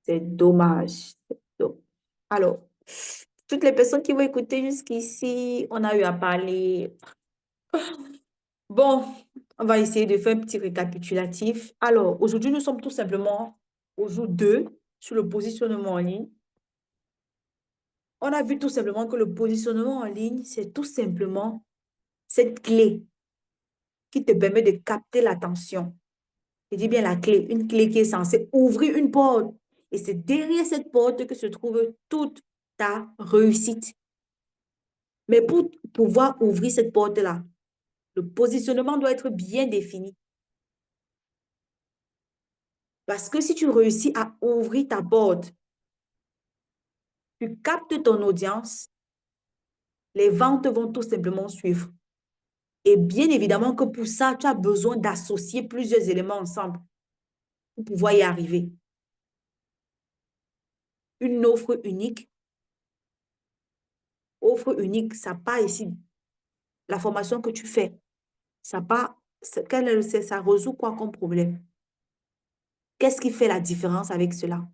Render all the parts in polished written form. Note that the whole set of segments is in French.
C'est dommage. Alors, toutes les personnes qui vont écouter jusqu'ici, on a eu à parler. Bon, on va essayer de faire un petit récapitulatif. Alors, aujourd'hui, nous sommes tout simplement au jour 2 sur le positionnement en ligne. On a vu tout simplement que le positionnement en ligne, c'est tout simplement cette clé qui te permet de capter l'attention. Je dis bien la clé, une clé qui est censée ouvrir une porte. Et c'est derrière cette porte que se trouve toute ta réussite. Mais pour pouvoir ouvrir cette porte-là, le positionnement doit être bien défini. Parce que si tu réussis à ouvrir ta porte, tu captes ton audience, les ventes vont tout simplement suivre. Et bien évidemment que pour ça, tu as besoin d'associer plusieurs éléments ensemble pour pouvoir y arriver. Une offre unique, ça part ici. La formation que tu fais, ça part, ça résout quoi comme problème? Qu'est-ce qui fait la différence avec cela?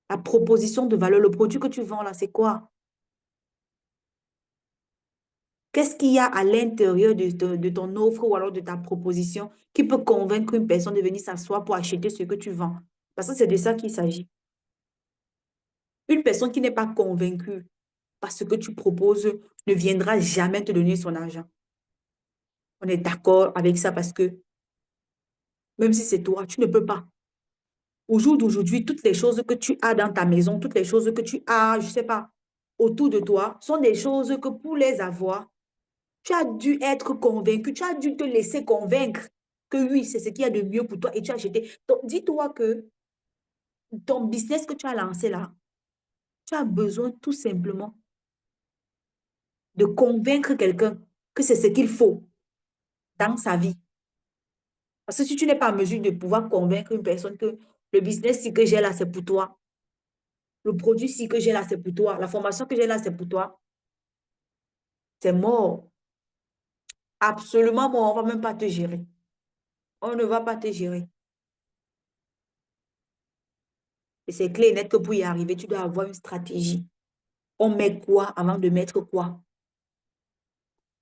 La proposition de valeur, le produit que tu vends là, c'est quoi? Qu'est-ce qu'il y a à l'intérieur de ton offre ou alors de ta proposition qui peut convaincre une personne de venir s'asseoir pour acheter ce que tu vends? Parce que c'est de ça qu'il s'agit. Une personne qui n'est pas convaincue par ce que tu proposes ne viendra jamais te donner son argent. On est d'accord avec ça parce que même si c'est toi, tu ne peux pas. Au jour d'aujourd'hui, toutes les choses que tu as dans ta maison, toutes les choses que tu as, je ne sais pas, autour de toi, sont des choses que pour les avoir, tu as dû être convaincu, tu as dû te laisser convaincre que oui, c'est ce qu'il y a de mieux pour toi et tu as acheté. Donc, dis-toi que ton business que tu as lancé là, tu as besoin tout simplement de convaincre quelqu'un que c'est ce qu'il faut dans sa vie. Parce que si tu n'es pas en mesure de pouvoir convaincre une personne que le business que j'ai là, c'est pour toi, le produit que j'ai là, c'est pour toi, la formation que j'ai là, c'est pour toi, c'est mort. Absolument mort. On ne va même pas te gérer. On ne va pas te gérer. Et c'est clair et net que pour y arriver, tu dois avoir une stratégie. On met quoi avant de mettre quoi?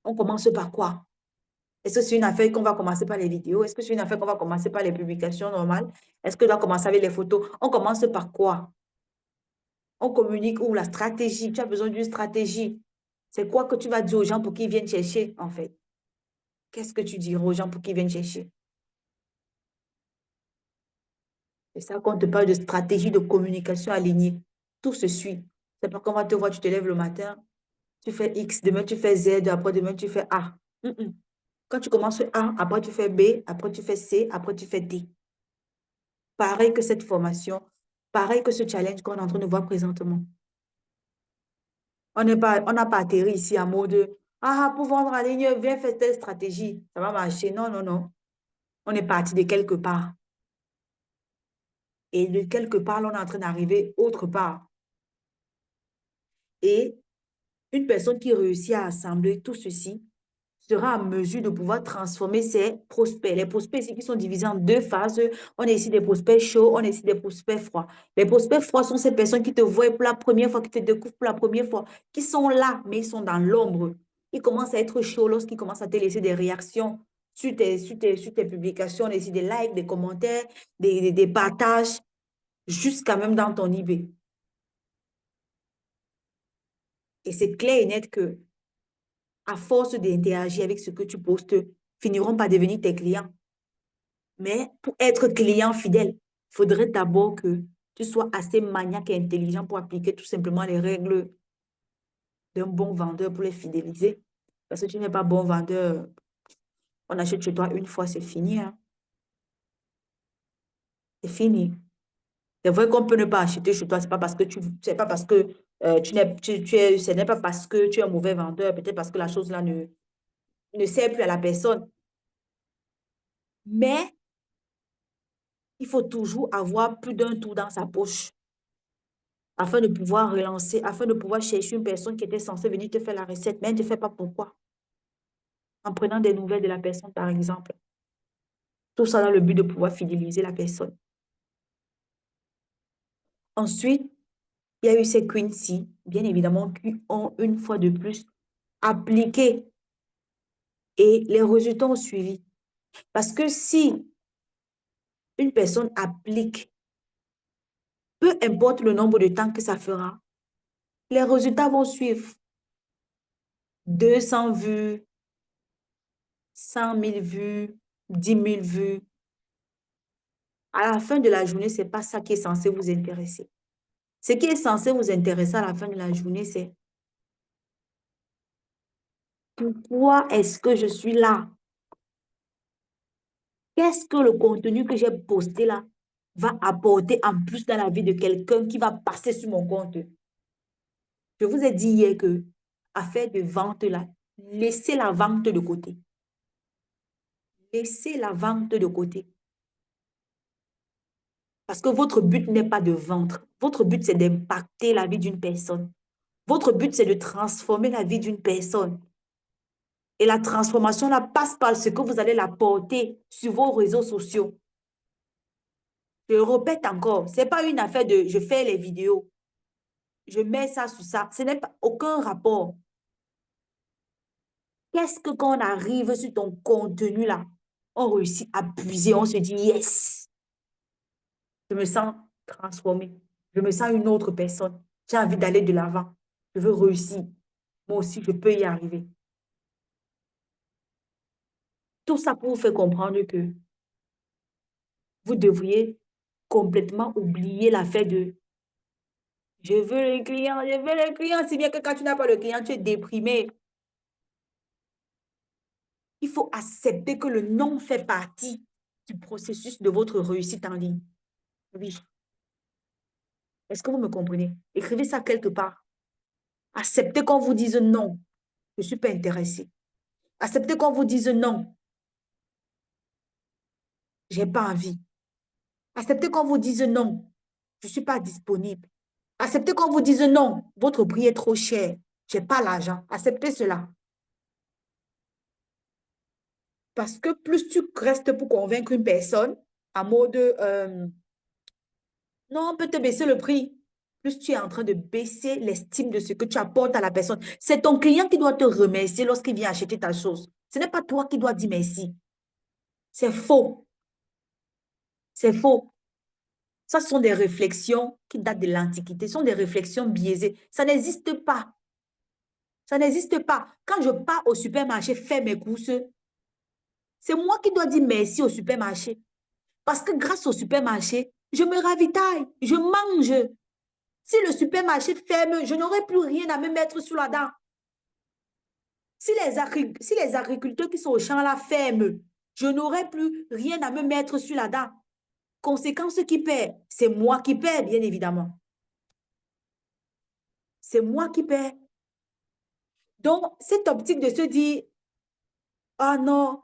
On commence par quoi? Est-ce que c'est une affaire qu'on va commencer par les vidéos? Est-ce que c'est une affaire qu'on va commencer par les publications normales? Est-ce que doit commencer avec les photos? On commence par quoi? On communique ou la stratégie? Tu as besoin d'une stratégie. C'est quoi que tu vas dire aux gens pour qu'ils viennent chercher, en fait? Qu'est-ce que tu diras aux gens pour qu'ils viennent chercher? C'est ça qu'on te parle de stratégie de communication alignée. Tout se suit. C'est pas qu'on va te voir, tu te lèves le matin, tu fais X, demain tu fais Z, après demain tu fais A. Quand tu commences A, après tu fais B, après tu fais C, après tu fais D. Pareil que cette formation, pareil que ce challenge qu'on est en train de voir présentement. On n'a pas atterri ici en mode, ah, pour vendre en ligne, viens faire telle stratégie, ça va marcher. Non, non, non. On est parti de quelque part. Et de quelque part, là, on est en train d'arriver autre part. Et une personne qui réussit à assembler tout ceci sera en mesure de pouvoir transformer ses prospects. Les prospects ici qui sont divisés en deux phases. On a ici des prospects chauds, on a ici des prospects froids. Les prospects froids sont ces personnes qui te voient pour la première fois, qui te découvrent pour la première fois, qui sont là, mais ils sont dans l'ombre. Ils commencent à être chauds lorsqu'ils commencent à te laisser des réactions sur tes publications, on a ici des likes, des commentaires, des partages, jusqu'à même dans ton eBay. Et c'est clair et net que à force d'interagir avec ce que tu postes, finiront par devenir tes clients. Mais pour être client fidèle, il faudrait d'abord que tu sois assez maniaque et intelligent pour appliquer tout simplement les règles d'un bon vendeur pour les fidéliser. Parce que tu n'es pas bon vendeur, on achète chez toi une fois, c'est fini, hein. C'est fini. C'est vrai qu'on peut ne pas acheter chez toi, c'est pas parce que ce n'est pas parce que tu es un mauvais vendeur, peut-être parce que la chose là ne sert plus à la personne. Mais il faut toujours avoir plus d'un tour dans sa poche afin de pouvoir relancer, afin de pouvoir chercher une personne qui était censée venir te faire la recette, mais elle ne te fait pas pourquoi. En prenant des nouvelles de la personne, par exemple. Tout ça dans le but de pouvoir fidéliser la personne. Ensuite, il y a eu ces queens-ci, bien évidemment, qui ont une fois de plus appliqué et les résultats ont suivi. Parce que si une personne applique, peu importe le nombre de temps que ça fera, les résultats vont suivre. 200 vues, 100 000 vues, 10 000 vues. À la fin de la journée, ce n'est pas ça qui est censé vous intéresser. Ce qui est censé vous intéresser à la fin de la journée, c'est pourquoi est-ce que je suis là? Qu'est-ce que le contenu que j'ai posté là va apporter en plus dans la vie de quelqu'un qui va passer sur mon compte? Je vous ai dit hier que, affaire de vente là, laissez la vente de côté. Laissez la vente de côté. Parce que votre but n'est pas de vendre. Votre but, c'est d'impacter la vie d'une personne. Votre but, c'est de transformer la vie d'une personne. Et la transformation là passe par ce que vous allez la porter sur vos réseaux sociaux. Je répète encore, ce n'est pas une affaire de je fais les vidéos, je mets ça sur ça. Ce n'est pas aucun rapport. Qu'est-ce que quand on arrive sur ton contenu là, on réussit à puiser, on se dit yes, je me sens transformée, je me sens une autre personne, j'ai envie d'aller de l'avant, je veux réussir. Moi aussi, je peux y arriver. Tout ça pour vous faire comprendre que vous devriez complètement oublier l'affaire de je veux le client, je veux le client. Si bien que quand tu n'as pas le client, tu es déprimé. Il faut accepter que le non fait partie du processus de votre réussite en ligne. Oui. Est-ce que vous me comprenez? Écrivez ça quelque part. Acceptez qu'on vous dise non. Je ne suis pas intéressée. Acceptez qu'on vous dise non. Je n'ai pas envie. Acceptez qu'on vous dise non. Je ne suis pas disponible. Acceptez qu'on vous dise non. Votre prix est trop cher. Je n'ai pas l'argent. Acceptez cela. Parce que plus tu restes pour convaincre une personne, en mode, non, on peut te baisser le prix. Plus tu es en train de baisser l'estime de ce que tu apportes à la personne. C'est ton client qui doit te remercier lorsqu'il vient acheter ta chose. Ce n'est pas toi qui dois dire merci. C'est faux. C'est faux. Ça, ce sont des réflexions qui datent de l'Antiquité. Ce sont des réflexions biaisées. Ça n'existe pas. Ça n'existe pas. Quand je pars au supermarché faire mes courses, c'est moi qui dois dire merci au supermarché. Parce que grâce au supermarché, je me ravitaille, je mange. Si le supermarché ferme, je n'aurai plus rien à me mettre sous la dent. Si les agriculteurs qui sont au champ là ferment, je n'aurai plus rien à me mettre sur la dent. Conséquence qui perd, c'est moi qui perds, bien évidemment. C'est moi qui perds. Donc, cette optique de se dire, ah non,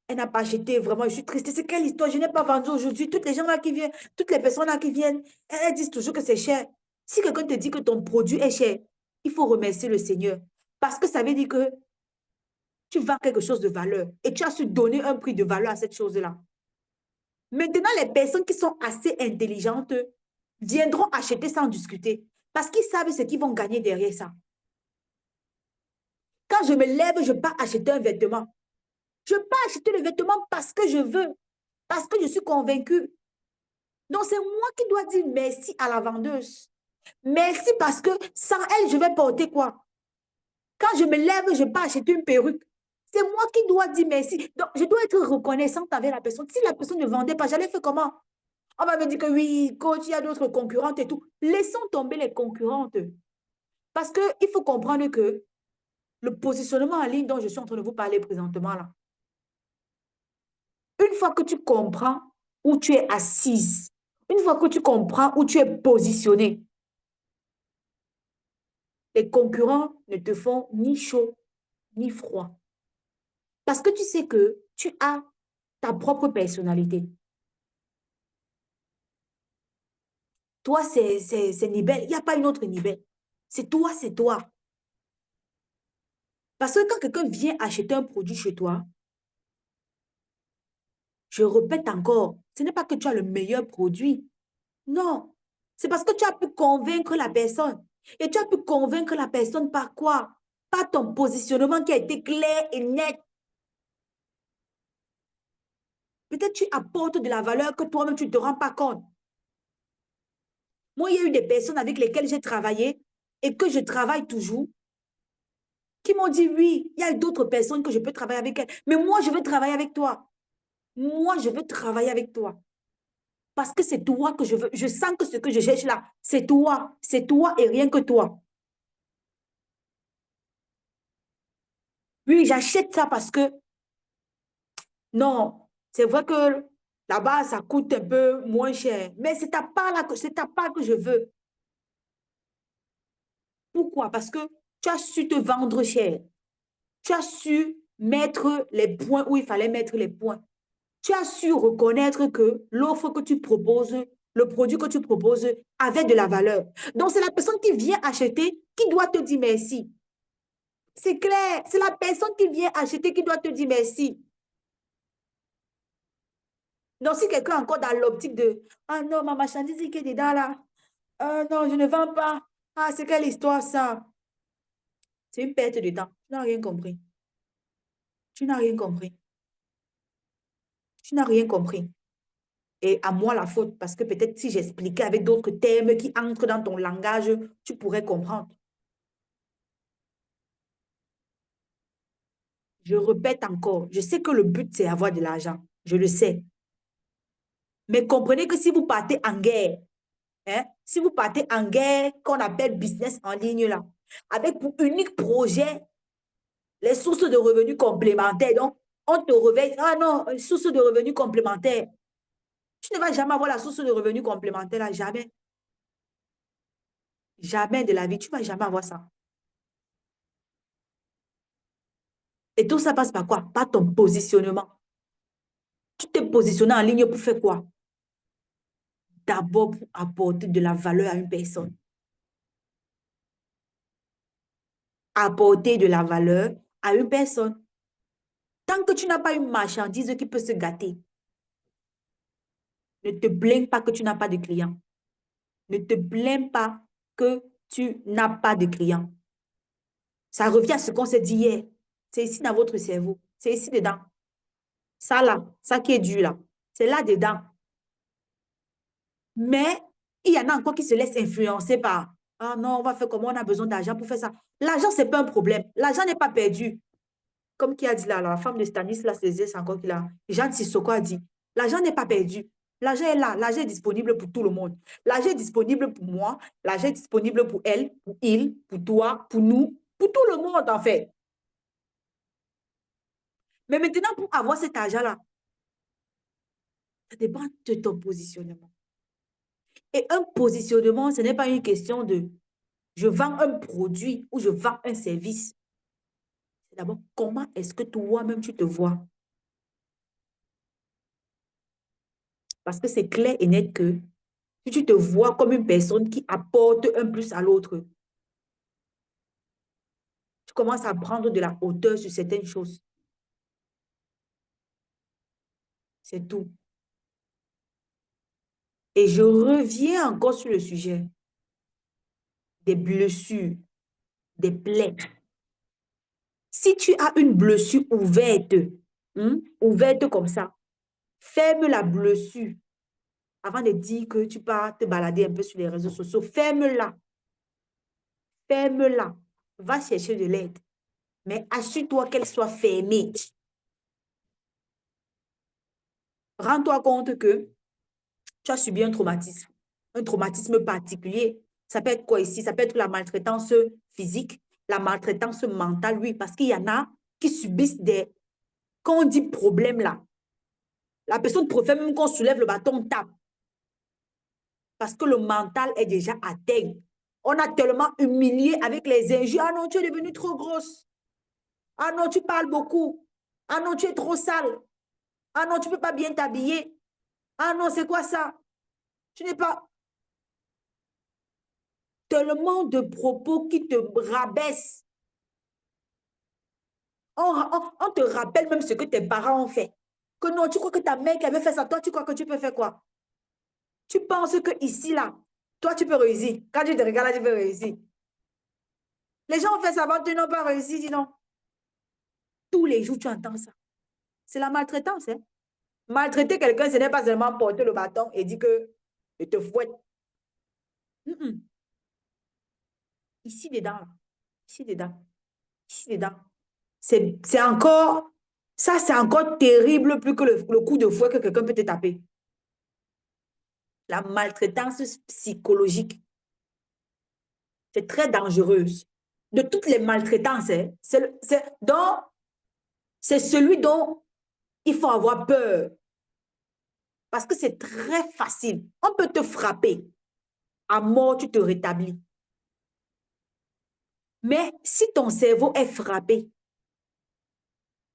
elle n'a pas acheté, vraiment, je suis triste. C'est quelle histoire? Je n'ai pas vendu aujourd'hui. Toutes les gens là qui viennent, toutes les personnes là qui viennent, elles disent toujours que c'est cher. Si quelqu'un te dit que ton produit est cher, il faut remercier le Seigneur. Parce que ça veut dire que tu vends quelque chose de valeur et tu as su donner un prix de valeur à cette chose-là. Maintenant, les personnes qui sont assez intelligentes viendront acheter sans discuter parce qu'ils savent ce qu'ils vont gagner derrière ça. Quand je me lève, je pars acheter un vêtement. Je pars acheter le vêtement parce que je veux, parce que je suis convaincue. Donc, c'est moi qui dois dire merci à la vendeuse. Merci parce que sans elle, je vais porter quoi? Quand je me lève, je pars acheter une perruque. C'est moi qui dois dire merci. Donc, je dois être reconnaissante avec la personne. Si la personne ne vendait pas, j'allais faire comment? On va me dire que oui, coach, il y a d'autres concurrentes et tout. Laissons tomber les concurrentes. Parce qu'il faut comprendre que le positionnement en ligne dont je suis en train de vous parler présentement là, une fois que tu comprends où tu es assise, une fois que tu comprends où tu es positionné, les concurrents ne te font ni chaud ni froid. Parce que tu sais que tu as ta propre personnalité. Toi, c'est Nibel. Il n'y a pas une autre Nibel. C'est toi, c'est toi. Parce que quand quelqu'un vient acheter un produit chez toi, je répète encore, ce n'est pas que tu as le meilleur produit. Non. C'est parce que tu as pu convaincre la personne. Et tu as pu convaincre la personne par quoi? Par ton positionnement qui a été clair et net. Peut-être tu apportes de la valeur que toi-même, tu ne te rends pas compte. Moi, il y a eu des personnes avec lesquelles j'ai travaillé et que je travaille toujours, qui m'ont dit, oui, il y a d'autres personnes que je peux travailler avec elles. Mais moi, je veux travailler avec toi. Moi, je veux travailler avec toi. Parce que c'est toi que je veux. Je sens que ce que je cherche là, c'est toi. C'est toi et rien que toi. Oui, j'achète ça parce que, non, c'est vrai que là-bas, ça coûte un peu moins cher. Mais c'est ta part là, c'est ta part que je veux. Pourquoi? Parce que tu as su te vendre cher. Tu as su mettre les points où il fallait mettre les points. Tu as su reconnaître que l'offre que tu proposes, le produit que tu proposes avait de la valeur. Donc, c'est la personne qui vient acheter qui doit te dire merci. C'est clair, c'est la personne qui vient acheter qui doit te dire merci. Donc, si quelqu'un est encore dans l'optique de «Ah non, ma marchandise qui est dedans là, ah non, je ne vends pas. Ah, c'est quelle histoire ça?» C'est une perte de temps. Tu n'as rien compris. Tu n'as rien compris. Tu n'as rien compris. Et à moi la faute, parce que peut-être si j'expliquais avec d'autres termes qui entrent dans ton langage, tu pourrais comprendre. Je répète encore, je sais que le but, c'est avoir de l'argent. Je le sais. Mais comprenez que si vous partez en guerre, hein, si vous partez en guerre qu'on appelle business en ligne là, avec pour unique projet les sources de revenus complémentaires. Donc, on te réveille, ah non, une source de revenus complémentaires. Tu ne vas jamais avoir la source de revenus complémentaire là, jamais. Jamais de la vie, tu ne vas jamais avoir ça. Et tout ça passe par quoi? Par ton positionnement. Tu t'es positionné en ligne pour faire quoi? D'abord pour apporter de la valeur à une personne. Apporter de la valeur à une personne. Tant que tu n'as pas une marchandise qui peut se gâter, ne te blâme pas que tu n'as pas de clients. Ne te blâme pas que tu n'as pas de clients. Ça revient à ce qu'on s'est dit hier. C'est ici dans votre cerveau. C'est ici dedans. Ça là, ça qui est dur là. C'est là dedans. Mais il y en a encore qui se laissent influencer par «Ah non, on va faire comment on a besoin d'argent pour faire ça.» L'argent, ce n'est pas un problème. L'argent n'est pas perdu. Comme qui a dit là, la femme de Stanislas c'est encore qu'il a. Jean Sissoko a dit, l'argent n'est pas perdu. L'argent est là. L'argent est disponible pour tout le monde. L'argent est disponible pour moi. L'argent est disponible pour elle, pour il, pour toi, pour nous, pour tout le monde en fait. Mais maintenant, pour avoir cet argent-là, ça dépend de ton positionnement. Et un positionnement, ce n'est pas une question de je vends un produit ou je vends un service. C'est d'abord comment est-ce que toi-même tu te vois. Parce que c'est clair et net que si tu te vois comme une personne qui apporte un plus à l'autre, tu commences à prendre de la hauteur sur certaines choses. C'est tout. Et je reviens encore sur le sujet des blessures, des plaies. Si tu as une blessure ouverte, ouverte comme ça, ferme la blessure avant de dire que tu pars te balader un peu sur les réseaux sociaux. Ferme-la. Ferme-la. Va chercher de l'aide. Mais assure-toi qu'elle soit fermée. Rends-toi compte que tu as subi un traumatisme particulier. Ça peut être quoi ici? Ça peut être la maltraitance physique, la maltraitance mentale, oui, parce qu'il y en a qui subissent des, quand on dit problème là, la personne préfère même qu'on soulève le bâton, on tape, parce que le mental est déjà atteint. On a tellement humilié avec les injures. Ah non, tu es devenue trop grosse. Ah non, tu parles beaucoup. Ah non, tu es trop sale. Ah non, tu ne peux pas bien t'habiller. Ah non, c'est quoi ça? Tu n'es pas... Tellement de propos qui te rabaissent. On te rappelle même ce que tes parents ont fait. Que non, tu crois que ta mère qui avait fait ça, toi, tu crois que tu peux faire quoi? Tu penses que ici, là, Toi, tu peux réussir. Quand tu te regardes là, tu peux réussir. Les gens ont fait ça avant, tu n'as pas réussi, dis donc. Tous les jours, tu entends ça. C'est la maltraitance, hein. Maltraiter quelqu'un, ce n'est pas seulement porter le bâton et dire que je te fouette. Mm, mm. Ici dedans, là. Ici dedans, ici dedans. C'est encore, ça c'est encore terrible plus que le coup de fouet que quelqu'un peut te taper. La maltraitance psychologique, c'est très dangereuse. De toutes les maltraitances, hein, c'est celui dont il faut avoir peur. Parce que c'est très facile. On peut te frapper. À mort, tu te rétablis. Mais si ton cerveau est frappé,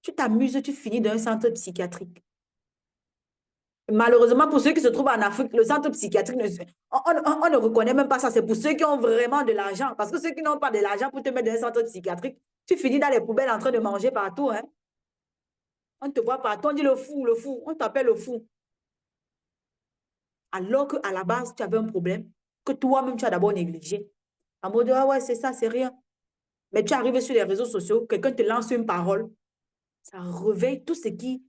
tu t'amuses, tu finis dans un centre psychiatrique. Malheureusement, pour ceux qui se trouvent en Afrique, le centre psychiatrique, on ne reconnaît même pas ça. C'est pour ceux qui ont vraiment de l'argent. Parce que ceux qui n'ont pas de l'argent pour te mettre dans un centre psychiatrique, tu finis dans les poubelles en train de manger partout. Hein. On te voit partout, on dit le fou, on t'appelle le fou. Alors qu'à la base, tu avais un problème que toi-même, tu as d'abord négligé. En mode, ah ouais, c'est ça, c'est rien. Mais tu arrives sur les réseaux sociaux, quelqu'un te lance une parole, ça réveille tout ce qui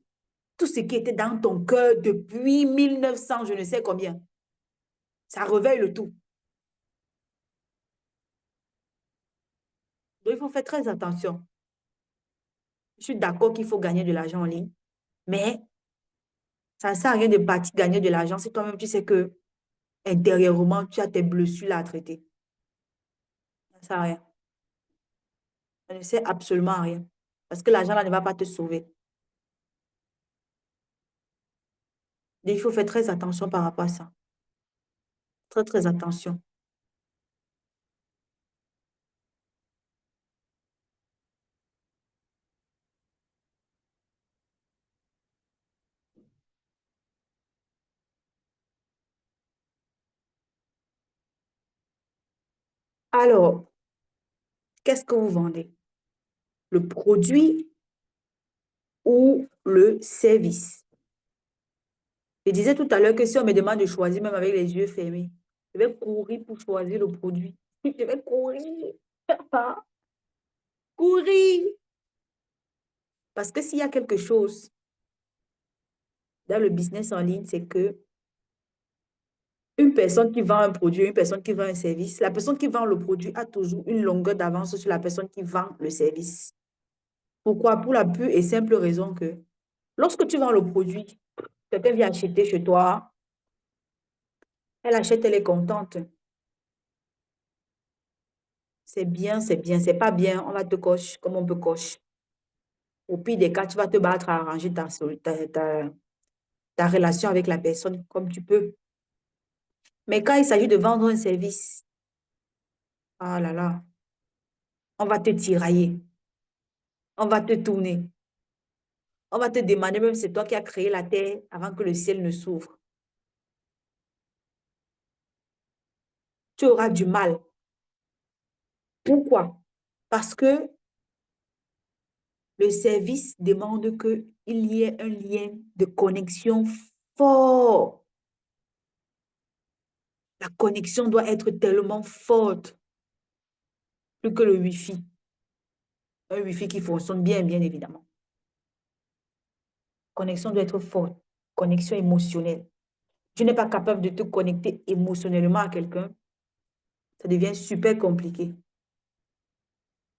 était dans ton cœur depuis 1900, je ne sais combien. Ça réveille le tout. Donc, il faut faire très attention. Je suis d'accord qu'il faut gagner de l'argent en ligne, mais ça ne sert à rien de partir gagner de l'argent si toi-même tu sais que intérieurement, tu as tes blessures là à traiter. Ça ne sert à rien. Ça ne sert absolument à rien. Parce que l'argent là ne va pas te sauver. Donc, il faut faire très attention par rapport à ça. Très, très attention. Alors, qu'est-ce que vous vendez? Le produit ou le service? Je disais tout à l'heure que si on me demande de choisir, même avec les yeux fermés, je vais courir pour choisir le produit. Je vais courir. Courir. Parce que s'il y a quelque chose dans le business en ligne, c'est que une personne qui vend un produit, une personne qui vend un service, la personne qui vend le produit a toujours une longueur d'avance sur la personne qui vend le service. Pourquoi? Pour la pure et simple raison que lorsque tu vends le produit, quelqu'un vient acheter chez toi, elle achète, elle est contente. C'est bien, c'est bien, c'est pas bien, on va te coche comme on peut coche. Au pire des cas, tu vas te battre à arranger ta relation avec la personne comme tu peux. Mais quand il s'agit de vendre un service, ah là là, on va te tirailler, on va te tourner, on va te demander même si c'est toi qui as créé la terre avant que le ciel ne s'ouvre. Tu auras du mal. Pourquoi? Parce que le service demande qu'il y ait un lien de connexion fort. La connexion doit être tellement forte, plus que le Wi-Fi. Un Wi-Fi qui fonctionne bien, bien évidemment. Connexion doit être forte. Connexion émotionnelle. Tu n'es pas capable de te connecter émotionnellement à quelqu'un, ça devient super compliqué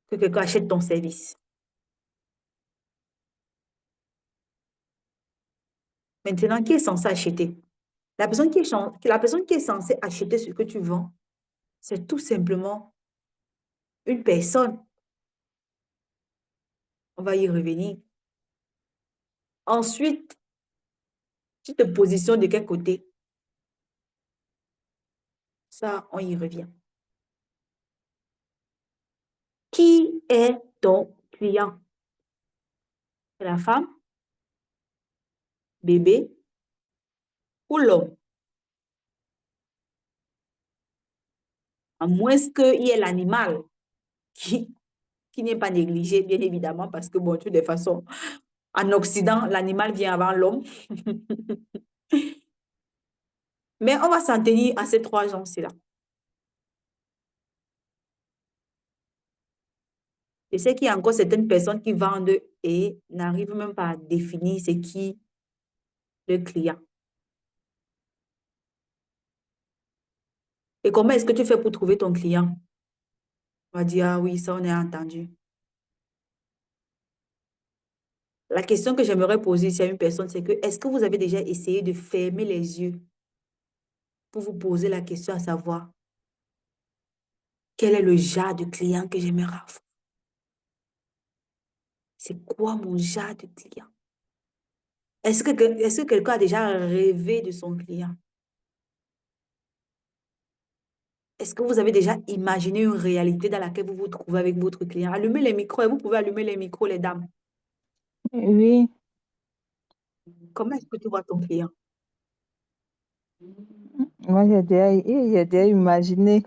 que quelqu'un achète ton service. Maintenant, qui est censé acheter? La personne qui est censée acheter ce que tu vends, c'est tout simplement une personne. On va y revenir. Ensuite, tu te positionnes de quel côté? Ça, on y revient. Qui est ton client? C'est la femme, bébé ou l'homme? À moins qu'il y ait l'animal qui, qui n'est pas négligé, bien évidemment, parce que, bon, de toutes les façons, en Occident, l'animal vient avant l'homme. Mais on va s'en tenir à ces trois gens-là. Je sais qu'il y a encore certaines personnes qui vendent et n'arrivent même pas à définir c'est qui le client. Et comment est-ce que tu fais pour trouver ton client? On va dire, ah oui, ça on a entendu. La question que j'aimerais poser ici à une personne, c'est que est-ce que vous avez déjà essayé de fermer les yeux pour vous poser la question à savoir quel est le genre de client que j'aimerais avoir? C'est quoi mon genre de client? Est-ce que quelqu'un a déjà rêvé de son client? Est-ce que vous avez déjà imaginé une réalité dans laquelle vous vous trouvez avec votre client? Allumez les micros et vous pouvez allumer les micros, les dames. Oui, Comment est-ce que tu vois ton client? moi j'ai déjà imaginé,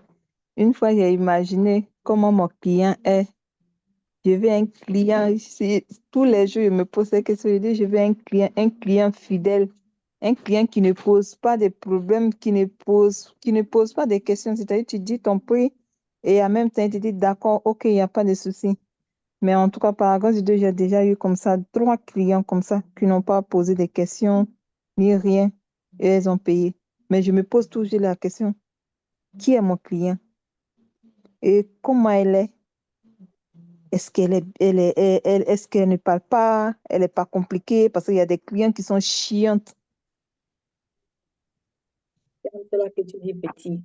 une fois j'ai imaginé comment mon client est. Je veux un client, tous les jours je me pose cette question, je dis je veux un client fidèle, un client qui ne pose pas de problèmes, qui ne pose pas de questions. C'est-à-dire tu dis ton prix et en même temps tu dis d'accord, ok, il n'y a pas de souci. Mais en tout cas, par grâce de Dieu, j'ai déjà eu comme ça 3 clients comme ça qui n'ont pas posé de questions ni rien et elles ont payé. Mais je me pose toujours la question, qui est mon client et comment elle est? Est-ce est-ce qu'elle ne parle pas? Elle n'est pas compliquée parce qu'il y a des clients qui sont chiantes. C'est là que tu dis petit.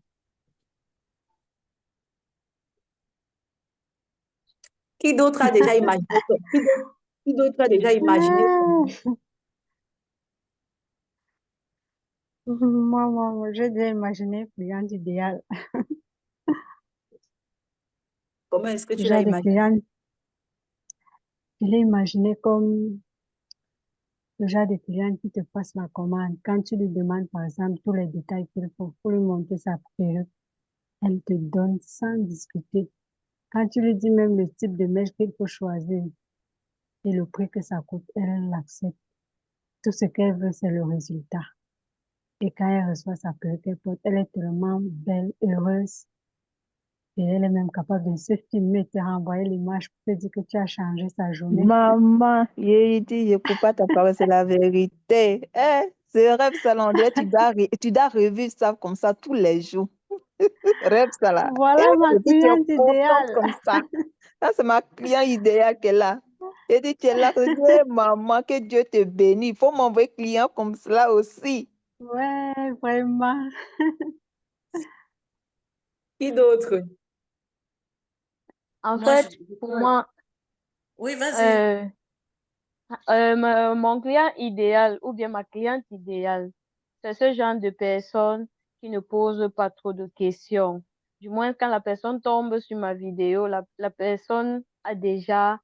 Qui d'autre a déjà imaginé? Qui d'autre a déjà imaginé? Ah, moi, j'ai déjà imaginé client idéal. Comment est-ce que Le tu l'as genre de imaginé? client, je l'ai imaginé comme le genre de client qui te passe la commande. Quand tu lui demandes, par exemple, tous les détails qu'il faut pour lui monter sa perruque, elle te donne sans discuter. Quand tu lui dis même le type de mèche qu'il faut choisir et le prix que ça coûte, elle l'accepte. Tout ce qu'elle veut, c'est le résultat. Et quand elle reçoit sa perruque, elle est tellement belle, heureuse. Et elle est même capable de se filmer et te renvoyer l'image pour te dire que tu as changé sa journée. Maman, je dit, je ne coupe pas ta parole, c'est la vérité. Ce rêve, ça, là, on dirait, tu dois revivre ça comme ça tous les jours. Rêve ça là. Voilà ma Et puis tu es cliente contente idéale. comme ça. Ça, c'est ma cliente idéale qu'elle a. Et dit, tu es là, tu dis, hey, maman, que Dieu te bénisse. Il faut m'envoyer client comme cela aussi. Ouais, vraiment. Qui d'autre? En Moi, fait, pour moi, oui, vas-y. euh, mon client idéal ou bien ma cliente idéale, c'est ce genre de personne qui ne pose pas trop de questions. Du moins, quand la personne tombe sur ma vidéo, la personne a déjà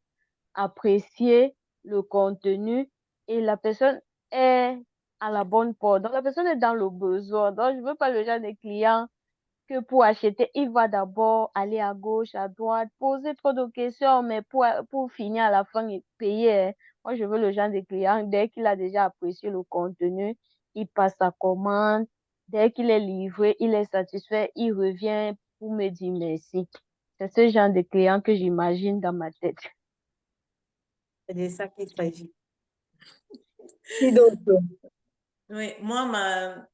apprécié le contenu et la personne est à la bonne porte. Donc, la personne est dans le besoin. Donc, je veux pas le genre de client que pour acheter, il va d'abord aller à gauche, à droite, poser trop de questions, mais pour finir à la fin et payer, hein. Moi, je veux le genre de client, dès qu'il a déjà apprécié le contenu, il passe sa commande. Dès qu'il est livré, il est satisfait, il revient pour me dire merci. C'est ce genre de client que j'imagine dans ma tête. C'est de ça qu'il s'agit. Qui d'autre? Oui, moi,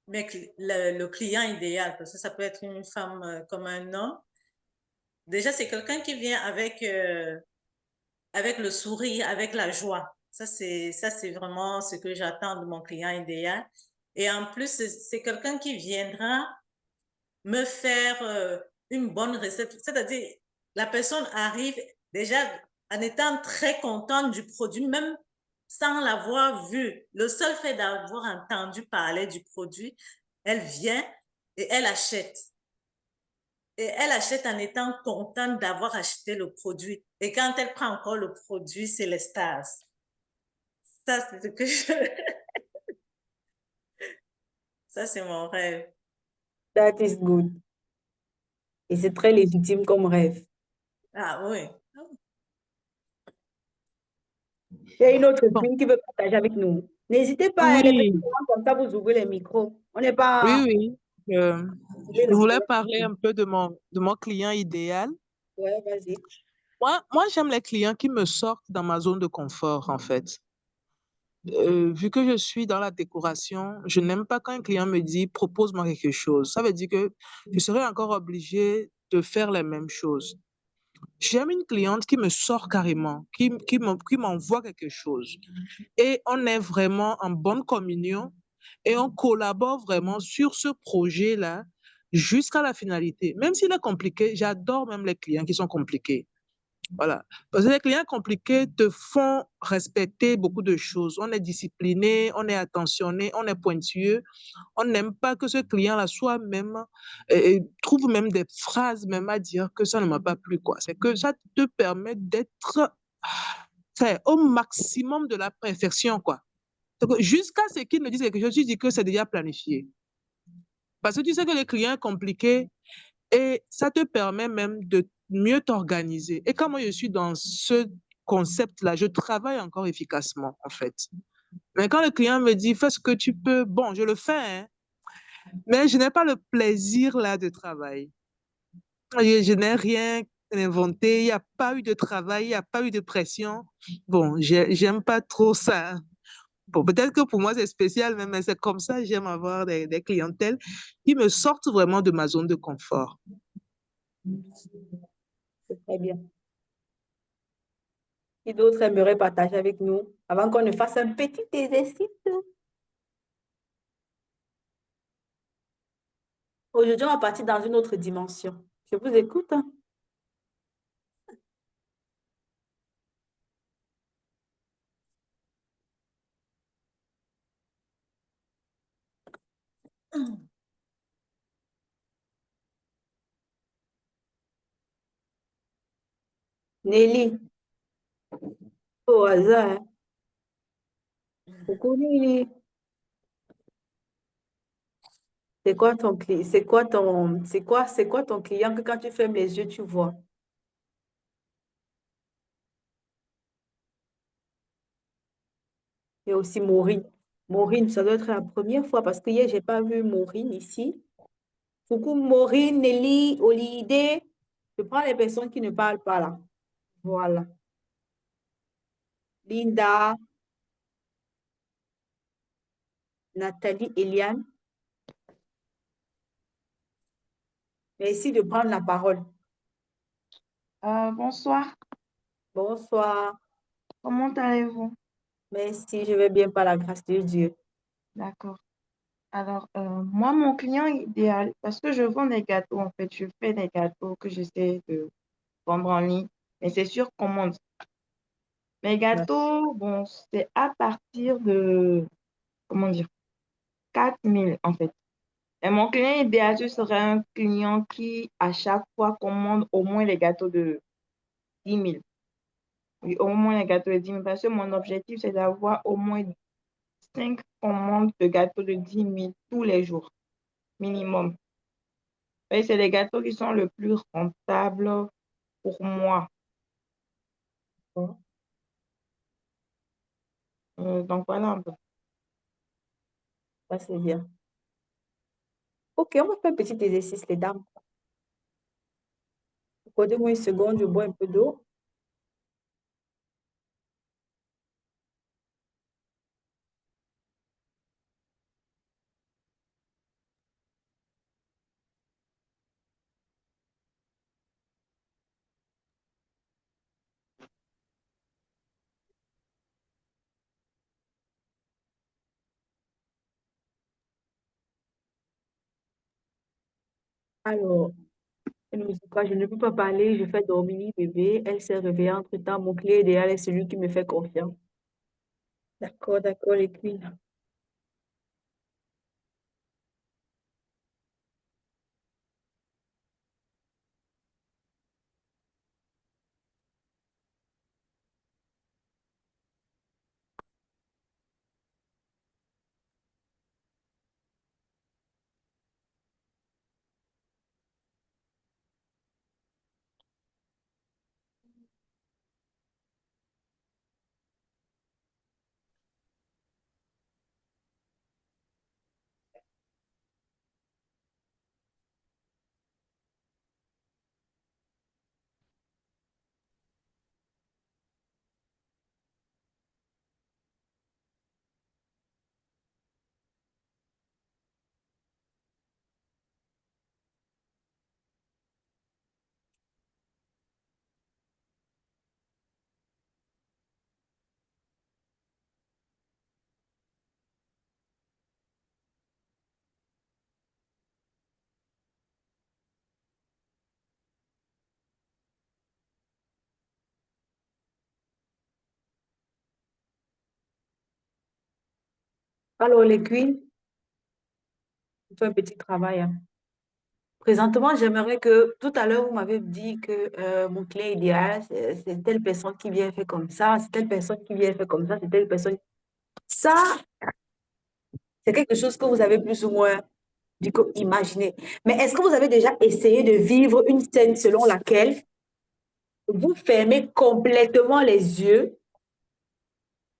le client idéal, parce que ça peut être une femme comme un homme. Déjà, c'est quelqu'un qui vient avec le sourire, avec la joie. Ça, c'est vraiment ce que j'attends de mon client idéal. Et en plus, c'est quelqu'un qui viendra me faire une bonne recette. C'est-à-dire, la personne arrive déjà en étant très contente du produit, même sans l'avoir vu. Le seul fait d'avoir entendu parler du produit, elle vient et elle achète. Et elle achète en étant contente d'avoir acheté le produit. Et quand elle prend encore le produit, c'est l'extase. Ça, c'est ce que je... Ça, c'est mon rêve. That is good. Et c'est très légitime comme rêve. Ah oui. Il y a une autre Bon, fille qui veut partager avec nous. N'hésitez pas, les petits oui, moments comme ça, vous ouvrez les micros. On n'est oui, pas... oui. Je voulais parler un peu de mon client idéal. Ouais, vas-y. Moi, j'aime les clients qui me sortent dans ma zone de confort, en fait. Vu que je suis dans la décoration, je n'aime pas quand un client me dit propose-moi quelque chose. Ça veut dire que je serai encore obligée de faire les mêmes choses. J'aime une cliente qui me sort carrément, qui m'envoie quelque chose. Et on est vraiment en bonne communion et on collabore vraiment sur ce projet-là jusqu'à la finalité. Même s'il est compliqué, j'adore même les clients qui sont compliqués. Voilà. Parce que les clients compliqués te font respecter beaucoup de choses. On est discipliné, on est attentionné, on est pointueux. On n'aime pas que ce client-là soit même, trouve même des phrases même à dire que ça ne m'a pas plu, quoi. C'est que ça te permet d'être au maximum de la perfection, quoi. Jusqu'à ce qu'ils me disent quelque chose, tu dis que c'est déjà planifié. Parce que tu sais que les clients compliqués, et ça te permet même de mieux t'organiser. Et quand moi je suis dans ce concept-là, je travaille encore efficacement, en fait. Mais quand le client me dit, fais ce que tu peux, bon, je le fais, hein, mais je n'ai pas le plaisir là de travail. Je n'ai rien inventé, il n'y a pas eu de travail, il n'y a pas eu de pression. Bon, j'aime pas trop ça. Bon, peut-être que pour moi c'est spécial, mais c'est comme ça, j'aime avoir des clientèles qui me sortent vraiment de ma zone de confort. C'est très bien. Qui d'autres aimeraient partager avec nous avant qu'on ne fasse un petit exercice? Aujourd'hui, on va partir dans une autre dimension. Je vous écoute, hein. Nelly, au hasard, hein. Coucou Nelly. C'est quoi ton client que quand tu fermes les yeux, tu vois? Et aussi Maureen. Maureen, ça doit être la première fois parce que hier, j'ai pas vu Maureen ici. Coucou Maureen, Nelly, Olide. Je prends les personnes qui ne parlent pas là. Voilà. Linda, Nathalie, Eliane. Merci de prendre la parole. Bonsoir, Bonsoir. comment allez-vous? Merci, je vais bien par la grâce de Dieu. D'accord. Alors, moi, mon client idéal, parce que je vends des gâteaux, en fait, je fais des gâteaux que j'essaie de vendre en ligne, mais c'est sur commande. Mes Ouais. gâteaux, bon, c'est à partir de, comment dire, 4 000 en fait. Et mon client idéal, ce serait un client qui, à chaque fois, commande au moins les gâteaux de 10 000. Oui, au moins les gâteaux de 10 000, parce que mon objectif, c'est d'avoir au moins 5 commandes de gâteaux de 10 000 tous les jours, minimum. Et c'est les gâteaux qui sont le plus rentables pour moi. Bon, Donc voilà un peu. ça c'est bien. Ok, on va faire un petit exercice, les dames. Accordez-moi une seconde, je bois un peu d'eau. Alors, elle me dit quoi? Je ne peux pas parler, je fais dormir bébé. Elle s'est réveillée entre-temps. Mon client idéal est celui qui me fait confiance. D'accord, d'accord, écris. Alors, les cuits, c'est un petit travail, hein. Présentement, j'aimerais que, tout à l'heure, vous m'avez dit que mon client idéal, c'est telle personne qui vient faire comme ça, c'est telle personne qui vient faire comme ça, c'est telle personne. Ça, c'est quelque chose que vous avez plus ou moins du coup imaginé. Mais est-ce que vous avez déjà essayé de vivre une scène selon laquelle vous fermez complètement les yeux,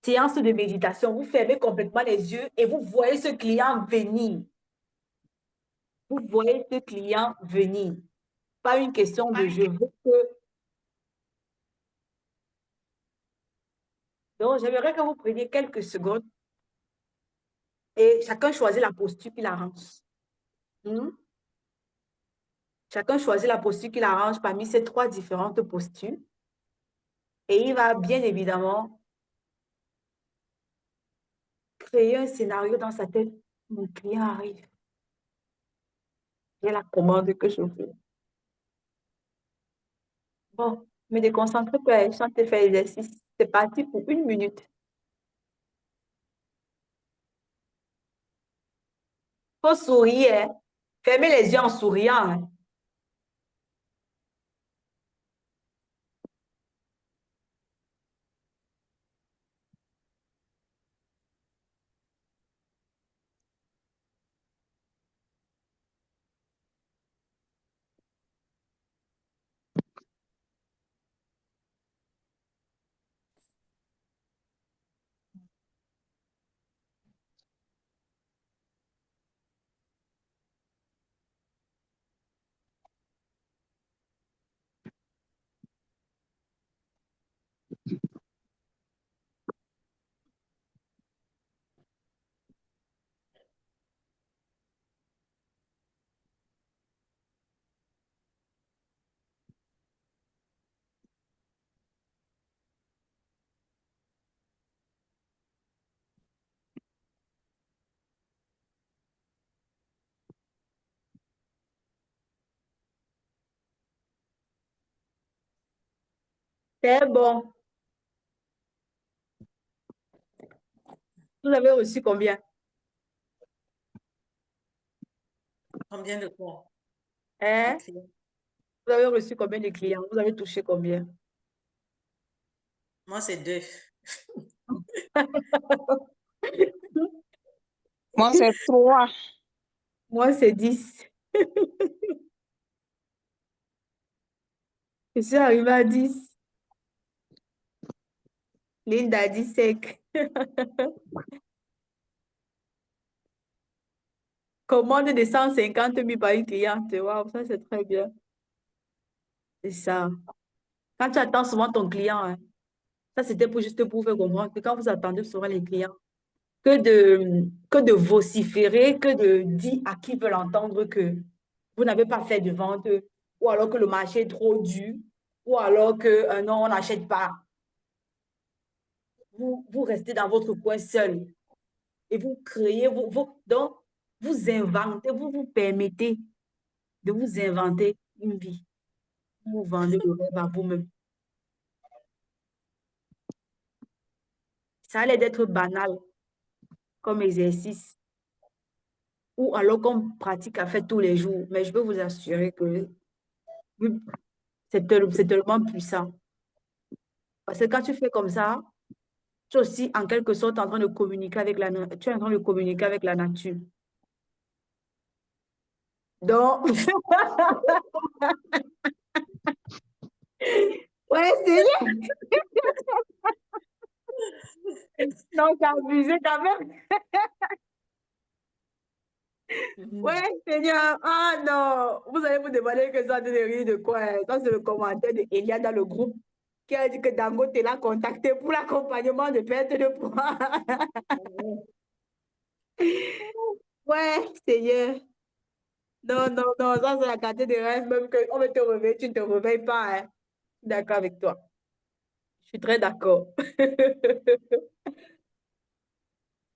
séance de méditation, vous fermez complètement les yeux et vous voyez ce client venir. Vous voyez ce client venir. Pas une question de je veux que. Donc, j'aimerais que vous preniez quelques secondes et chacun choisit la posture qui l'arrange. Hmm? Chacun choisit la posture qui l'arrange parmi ces trois différentes postures. Et il va bien évidemment créer un scénario dans sa tête. Mon client arrive. J'ai la commande que je veux. Bon, me déconcentrer pour aller chanter, faire l'exercice. C'est parti pour 1 minute. Faut sourire, hein. Fermez les yeux en souriant, hein. C'est bon. Vous avez reçu combien? Combien de quoi? Hein? Les clients. Vous avez reçu combien de clients? Vous avez touché combien? Moi, c'est 2. Moi, c'est 3. Moi, c'est 10. Je suis arrivée à 10. Linda a dit sec. Commande de 150 000 par une cliente. Waouh, ça, c'est très bien. C'est ça. Quand tu attends souvent ton client, hein, ça, c'était pour juste pour faire comprendre que quand vous attendez souvent les clients, que de vociférer, que de dire à qui veut l'entendre que vous n'avez pas fait de vente, ou alors que le marché est trop dur, ou alors que non, on n'achète pas. Vous restez dans votre coin seul et vous créez, donc vous inventez, vous vous permettez de vous inventer une vie. Vous vendez le rêve à vous-même. Ça allait d'être banal comme exercice ou alors comme pratique à faire tous les jours. Mais je peux vous assurer que c'est tellement puissant. Parce que quand tu fais comme ça, tu es aussi en quelque sorte en train de communiquer avec tu es en train de communiquer avec la nature. Donc, ouais, c'est non, t'as abusé quand même. Ouais, Seigneur. Ah non, vous allez vous demander que ça de rire de quoi, hein. Ça, c'est le commentaire de Elia dans le groupe qui a dit que Dangote l'a contacté pour l'accompagnement de perte de poids. Ouais, Seigneur. Non, non, non, ça, c'est la qualité de rêve, même qu'on veut te réveiller, tu ne te réveilles pas, hein. Je suis d'accord avec toi. Je suis très d'accord.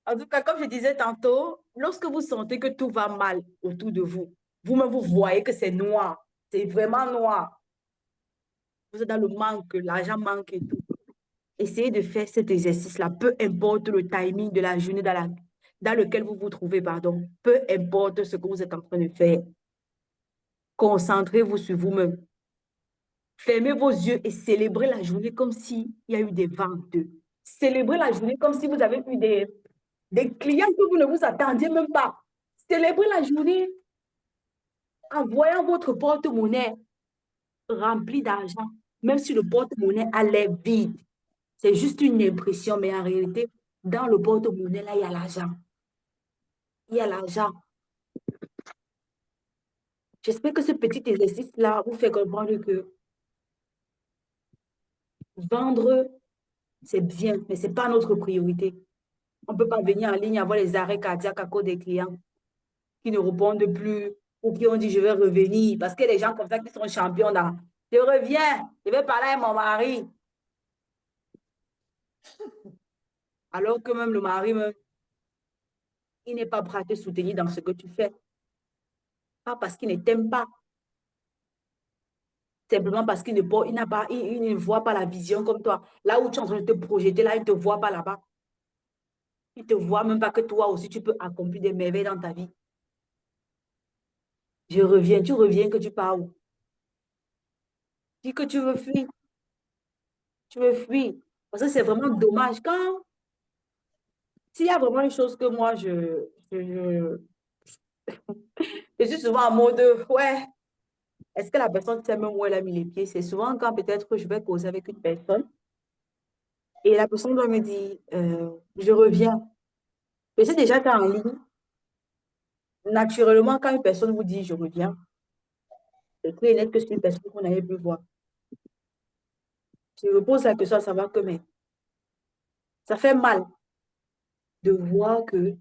En tout cas, comme je disais tantôt, lorsque vous sentez que tout va mal autour de vous, vous-même, vous voyez que c'est noir, c'est vraiment noir. Vous êtes dans le manque, l'argent manque et tout. Essayez de faire cet exercice-là, peu importe le timing de la journée dans lequel vous vous trouvez, pardon, peu importe ce que vous êtes en train de faire, concentrez-vous sur vous-même. Fermez vos yeux et célébrez la journée comme s'il y a eu des ventes. Célébrez la journée comme si vous avez eu des clients que vous ne vous attendiez même pas. Célébrez la journée en voyant votre porte-monnaie rempli d'argent, même si le porte-monnaie a l'air vide. C'est juste une impression, mais en réalité, dans le porte-monnaie, là, il y a l'argent. Il y a l'argent. J'espère que ce petit exercice-là vous fait comprendre que vendre, c'est bien, mais ce n'est pas notre priorité. On ne peut pas venir en ligne avoir les arrêts cardiaques à cause des clients qui ne répondent plus ou qui ont dit je vais revenir. Parce que les gens comme ça qui sont champions dans je reviens, je vais parler à mon mari. Alors que même le mari, même, il n'est pas prêt à te soutenir dans ce que tu fais. Pas parce qu'il ne t'aime pas, simplement parce qu'il ne voit pas la vision comme toi. Là où tu es en train de te projeter, là, il ne te voit pas là-bas. Il ne te voit même pas que toi aussi, tu peux accomplir des merveilles dans ta vie. Je reviens, tu reviens que tu pars où? Dis que tu veux fuir. Tu veux fuir. Parce que c'est vraiment dommage. S'il y a vraiment une chose que moi, je suis souvent en mode, ouais, est-ce que la personne sait même où elle a mis les pieds? C'est souvent quand peut-être je vais causer avec une personne et la personne doit me dire, je reviens. Je sais déjà qu'en ligne, naturellement, quand une personne vous dit, je reviens, c'est clair et net que c'est une personne que vous n'avez plus voir. Je me pose la question à savoir que, mais ça fait mal de voir que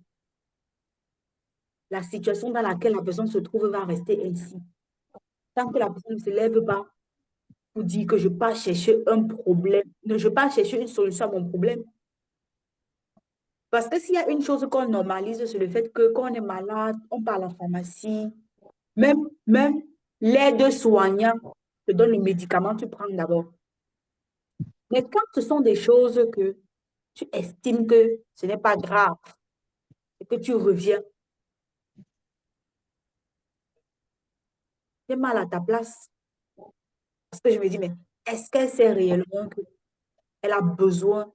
la situation dans laquelle la personne se trouve va rester ainsi. Tant que la personne ne se lève pas pour dire que je pars chercher un problème, je pars chercher une solution à mon problème. Parce que s'il y a une chose qu'on normalise, c'est le fait que quand on est malade, on part à la pharmacie, même l'aide soignant te donne le médicament, tu prends d'abord. Mais quand ce sont des choses que tu estimes que ce n'est pas grave et que tu reviens, tu es mal à ta place. Parce que je me dis, mais est-ce qu'elle sait réellement qu'elle a besoin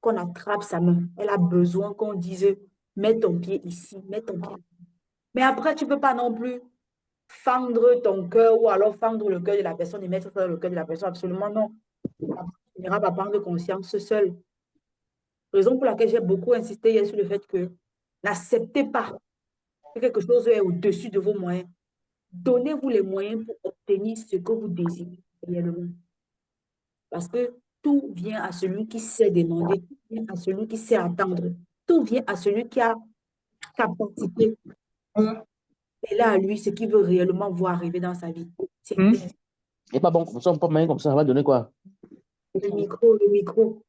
qu'on attrape sa main? Elle a besoin qu'on dise, mets ton pied ici, mets ton pied. Mais après, tu ne peux pas non plus fendre ton cœur ou alors fendre le cœur de la personne et mettre ça dans le cœur de la personne. Absolument non. La personne finira par prendre conscience seule. Raison pour laquelle j'ai beaucoup insisté hier sur le fait que n'acceptez pas que quelque chose est au-dessus de vos moyens. Donnez-vous les moyens pour obtenir ce que vous désirez réellement. Parce que tout vient à celui qui sait demander, tout vient à celui qui sait attendre, tout vient à celui qui a capacité. Et là, à lui, ce qu'il veut réellement voir arriver dans sa vie. C'est clair. Et pas bon, comme ça, on peut comme ça va donner quoi? Le micro, le micro.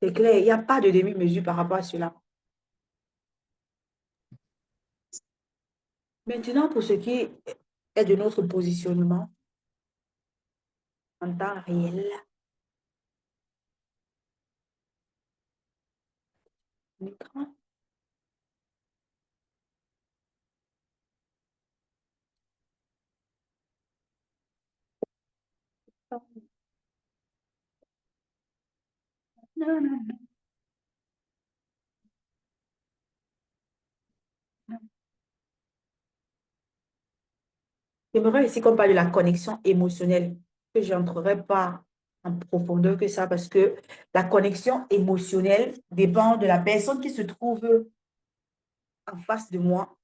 C'est clair, il n'y a pas de demi-mesure par rapport à cela. Maintenant, pour ce qui est de notre positionnement en temps réel, l'écran. Non, non, non. J'aimerais ici qu'on parle de la connexion émotionnelle, que je n'entrerai pas en profondeur que ça, parce que la connexion émotionnelle dépend de la personne qui se trouve en face de moi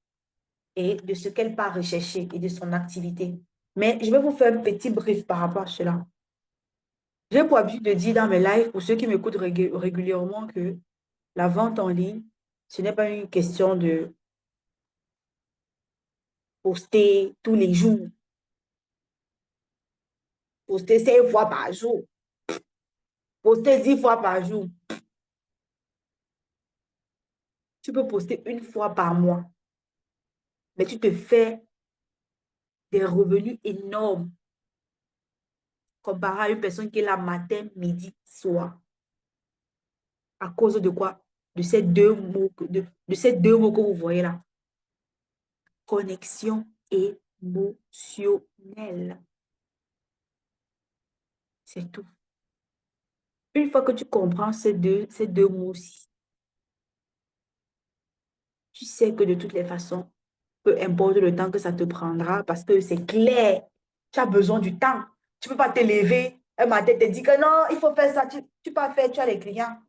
et de ce qu'elle part rechercher et de son activité. Mais je vais vous faire un petit brief par rapport à cela. J'ai pour habitude de dire dans mes lives, pour ceux qui m'écoutent régulièrement, que la vente en ligne, ce n'est pas une question de poster tous les jours, poster 5 fois par jour, poster 10 fois par jour. Tu peux poster une fois par mois, mais tu te fais des revenus énormes comparé à une personne qui est là matin, midi, soir. À cause de quoi? De ces deux mots, de ces deux mots que vous voyez là. Connexion émotionnelle. C'est tout. Une fois que tu comprends ces deux mots-ci, tu sais que de toutes les façons, peu importe le temps que ça te prendra, parce que c'est clair, tu as besoin du temps. Tu ne peux pas te lever un matin et te dire que non, il faut faire ça. Tu peux faire, tu as les clients.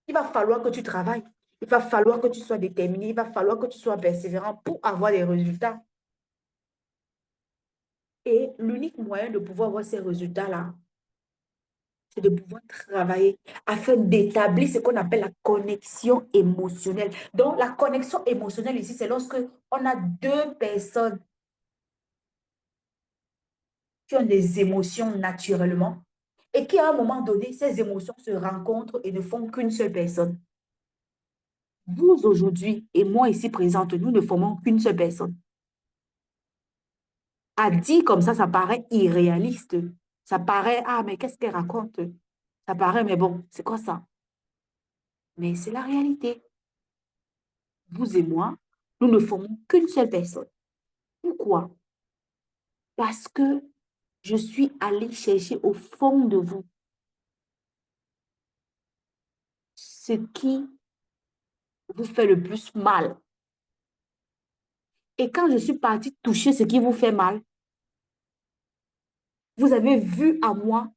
Il va falloir que tu travailles. Il va falloir que tu sois déterminé. Il va falloir que tu sois persévérant pour avoir des résultats. Et l'unique moyen de pouvoir avoir ces résultats-là, c'est de pouvoir travailler afin d'établir ce qu'on appelle la connexion émotionnelle. Donc, la connexion émotionnelle ici, c'est lorsque on a deux personnes qui ont des émotions naturellement et qui, à un moment donné, ces émotions se rencontrent et ne font qu'une seule personne. Vous, aujourd'hui, et moi ici présente, nous ne formons qu'une seule personne. À dire comme ça paraît irréaliste. Ça paraît, ah, mais qu'est-ce qu'elle raconte? Ça paraît, mais bon, c'est quoi ça? Mais c'est la réalité. Vous et moi, nous ne formons qu'une seule personne. Pourquoi? Parce que je suis allée chercher au fond de vous ce qui vous fait le plus mal. Et quand je suis partie toucher ce qui vous fait mal, vous avez vu à moi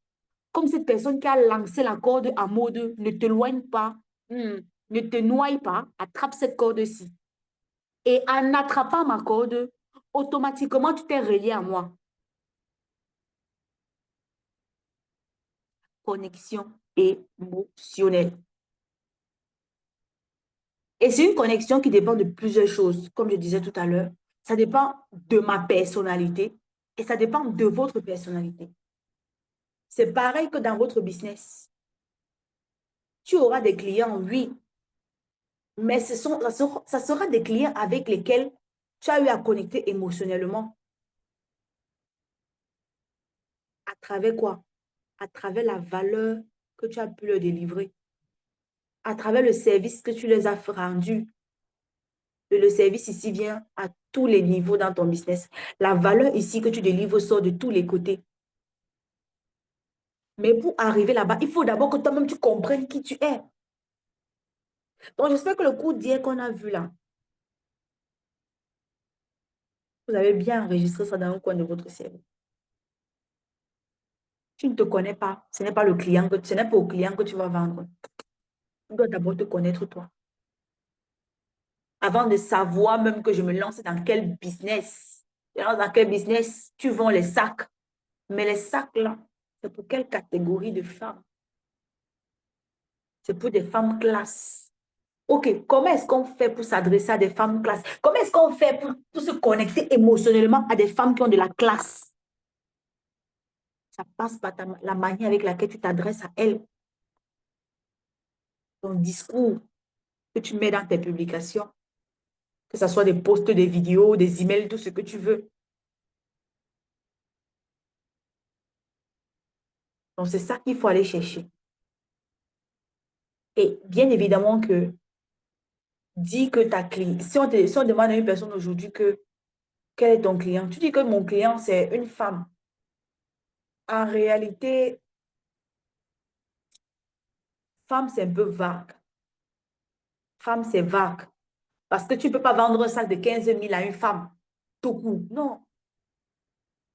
comme cette personne qui a lancé la corde en mode ne te loigne pas, ne te noie pas, attrape cette corde-ci. Et en attrapant ma corde, automatiquement, tu t'es relié à moi. Connexion émotionnelle. Et c'est une connexion qui dépend de plusieurs choses, comme je disais tout à l'heure. Ça dépend de ma personnalité et ça dépend de votre personnalité. C'est pareil que dans votre business. Tu auras des clients, oui, mais ça sera des clients avec lesquels tu as eu à connecter émotionnellement. À travers quoi? À travers la valeur que tu as pu leur délivrer. À travers le service que tu les as rendu. Et le service ici vient à tous les niveaux dans ton business. La valeur ici que tu délivres sort de tous les côtés. Mais pour arriver là-bas, il faut d'abord que toi-même tu comprennes qui tu es. Donc, j'espère que le cours d'hier qu'on a vu là, vous avez bien enregistré ça dans un coin de votre cerveau. Tu ne te connais pas. Ce n'est pas le client ce n'est pas au client que tu vas vendre. Tu dois d'abord te connaître toi. Avant de savoir même que je me lance dans quel business. Dans quel business tu vends les sacs. Mais les sacs là, c'est pour quelle catégorie de femmes? C'est pour des femmes classe. OK, comment est-ce qu'on fait pour s'adresser à des femmes classe? Comment est-ce qu'on fait pour se connecter émotionnellement à des femmes qui ont de la classe? Ça passe par la manière avec laquelle tu t'adresses à elles. Ton discours que tu mets dans tes publications. Que ce soit des posts, des vidéos, des emails, tout ce que tu veux. Donc, c'est ça qu'il faut aller chercher. Et bien évidemment que dis que ta client, si on demande à une personne aujourd'hui quel est ton client, tu dis que mon client, c'est une femme. En réalité, femme, c'est un peu vague. Femme, c'est vague. Parce que tu ne peux pas vendre un sac de 15 000 à une femme. Tout court. Non.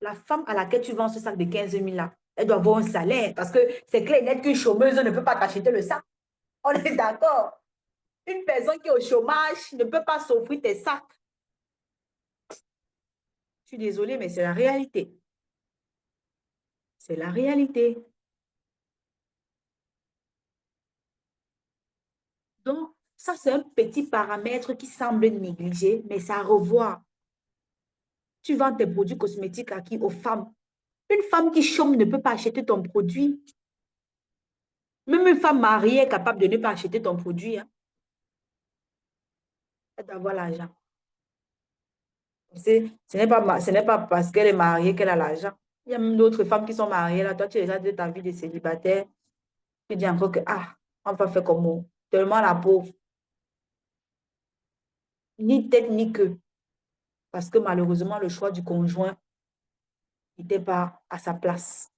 La femme à laquelle tu vends ce sac de 15 000 là, elle doit avoir un salaire. Parce que c'est clair et net qu'une chômeuse ne peut pas t'acheter le sac. On est d'accord. Une personne qui est au chômage ne peut pas s'offrir tes sacs. Je suis désolée, mais c'est la réalité. C'est la réalité. Donc, ça, c'est un petit paramètre qui semble négligé, mais c'est à revoir. Tu vends tes produits cosmétiques à qui? Aux femmes. Une femme qui chôme ne peut pas acheter ton produit. Même une femme mariée est capable de ne pas acheter ton produit. Hein. Elle doit avoir l'argent. Ce n'est pas parce qu'elle est mariée qu'elle a l'argent. Il y a même d'autres femmes qui sont mariées. Là, toi, tu es déjà de ta vie de célibataire. Tu dis encore que, ah, On va faire comment? Tellement la pauvre. Ni tête ni queue. Parce que malheureusement, le choix du conjoint n'était pas à sa place.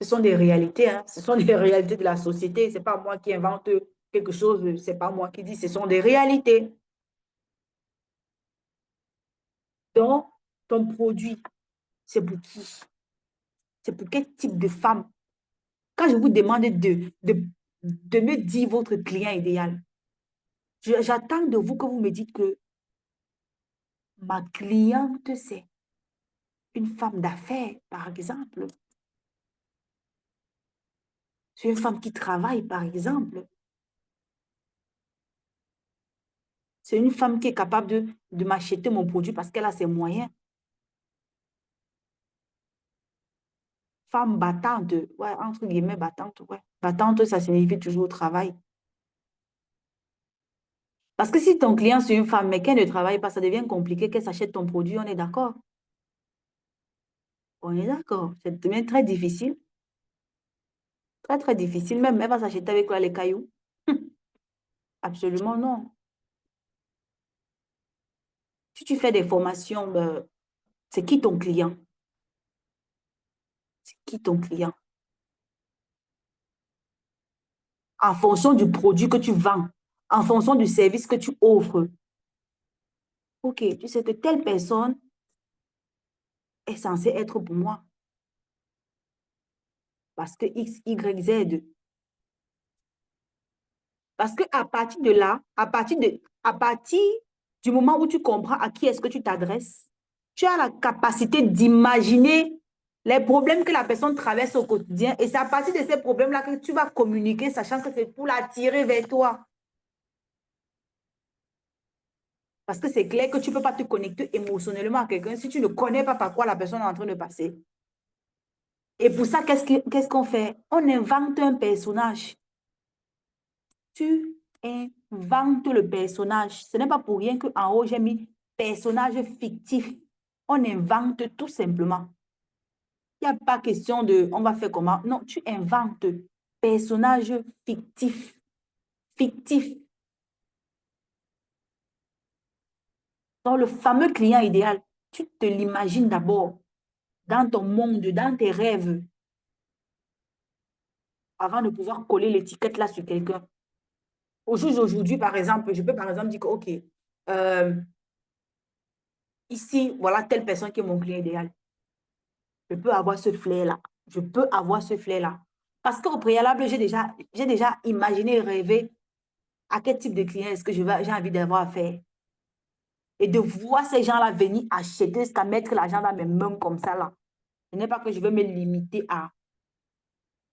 Ce sont des réalités, hein. Ce sont des réalités de la société. Ce n'est pas moi qui invente quelque chose, ce n'est pas moi qui dis, ce sont des réalités. Donc, ton produit, c'est pour qui? C'est pour quel type de femme? Quand je vous demande de me dire votre client idéal, j'attends de vous que vous me dites que ma cliente, c'est une femme d'affaires, par exemple. C'est une femme qui travaille, par exemple. C'est une femme qui est capable de m'acheter mon produit parce qu'elle a ses moyens. Femme battante, ouais, entre guillemets, battante, ouais. Battante, ça signifie toujours au travail. Parce que si ton client, c'est une femme, mais qu'elle ne travaille pas, ça devient compliqué qu'elle s'achète ton produit, on est d'accord? On est d'accord. Ça devient très difficile. Très, très difficile. Même, elle va s'acheter avec quoi, les cailloux? Absolument non. Si tu fais des formations, ben, c'est qui ton client? C'est qui ton client? En fonction du produit que tu vends, en fonction du service que tu offres. OK, tu sais que telle personne est censée être pour moi parce que X, Y, Z. Parce qu'à partir de là, à partir du moment où tu comprends à qui est-ce que tu t'adresses, tu as la capacité d'imaginer les problèmes que la personne traverse au quotidien. Et c'est à partir de ces problèmes-là que tu vas communiquer, sachant que c'est pour l'attirer vers toi. Parce que c'est clair que tu ne peux pas te connecter émotionnellement à quelqu'un si tu ne connais pas par quoi la personne est en train de passer. Et pour ça, qu'est-ce qu'on fait? On invente un personnage. Tu inventes le personnage. Ce n'est pas pour rien qu'en haut, j'ai mis personnage fictif. On invente tout simplement. Il n'y a pas question de on va faire comment. Non, tu inventes personnage fictif. Fictif. Donc, le fameux client idéal, tu te l'imagines d'abord dans ton monde, dans tes rêves, avant de pouvoir coller l'étiquette là sur quelqu'un. Au jour d'aujourd'hui, par exemple, je peux par exemple dire que, OK, ici, voilà telle personne qui est mon client idéal. Je peux avoir ce flair-là. Je peux avoir ce flair-là. Parce qu'au préalable, j'ai déjà imaginé et rêvé à quel type de client est-ce que j'ai envie d'avoir affaire. Et de voir ces gens-là venir acheter jusqu'à mettre l'argent dans mes mains comme ça, là. Ce n'est pas que je veux me limiter à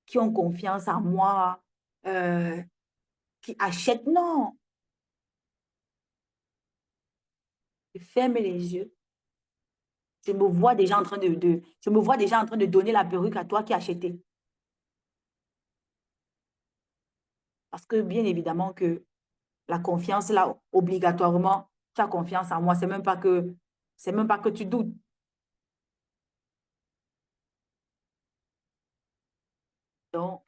qui ont confiance en moi, qui achètent. Non. Je ferme les yeux. Je me vois déjà en train je me vois déjà en train de donner la perruque à toi qui as acheté. Parce que bien évidemment que la confiance, là, obligatoirement, tu as confiance en moi. C'est même pas que tu doutes. Donc,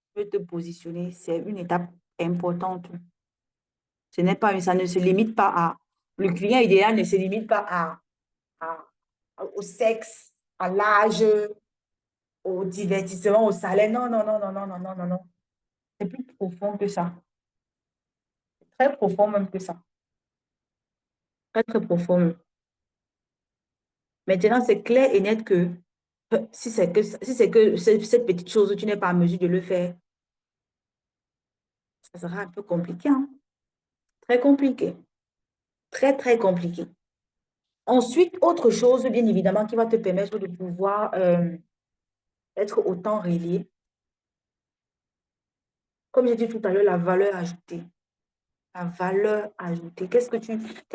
tu peux te positionner. C'est une étape importante. Ce n'est pas, ça ne se limite pas à... Le client idéal ne se limite pas au sexe, à l'âge, au divertissement, au salaire. Non, non, non, non, non, non, non, non, non. C'est plus profond que ça. Très profond même que ça. Très, très profond même. Maintenant, c'est clair et net que si c'est que cette petite chose, tu n'es pas en mesure de le faire, ça sera un peu compliqué, hein? Très compliqué. Très, très compliqué. Ensuite, autre chose, bien évidemment, qui va te permettre de pouvoir être autant relié. Comme j'ai dit tout à l'heure, la valeur ajoutée. La valeur ajoutée. Qu'est-ce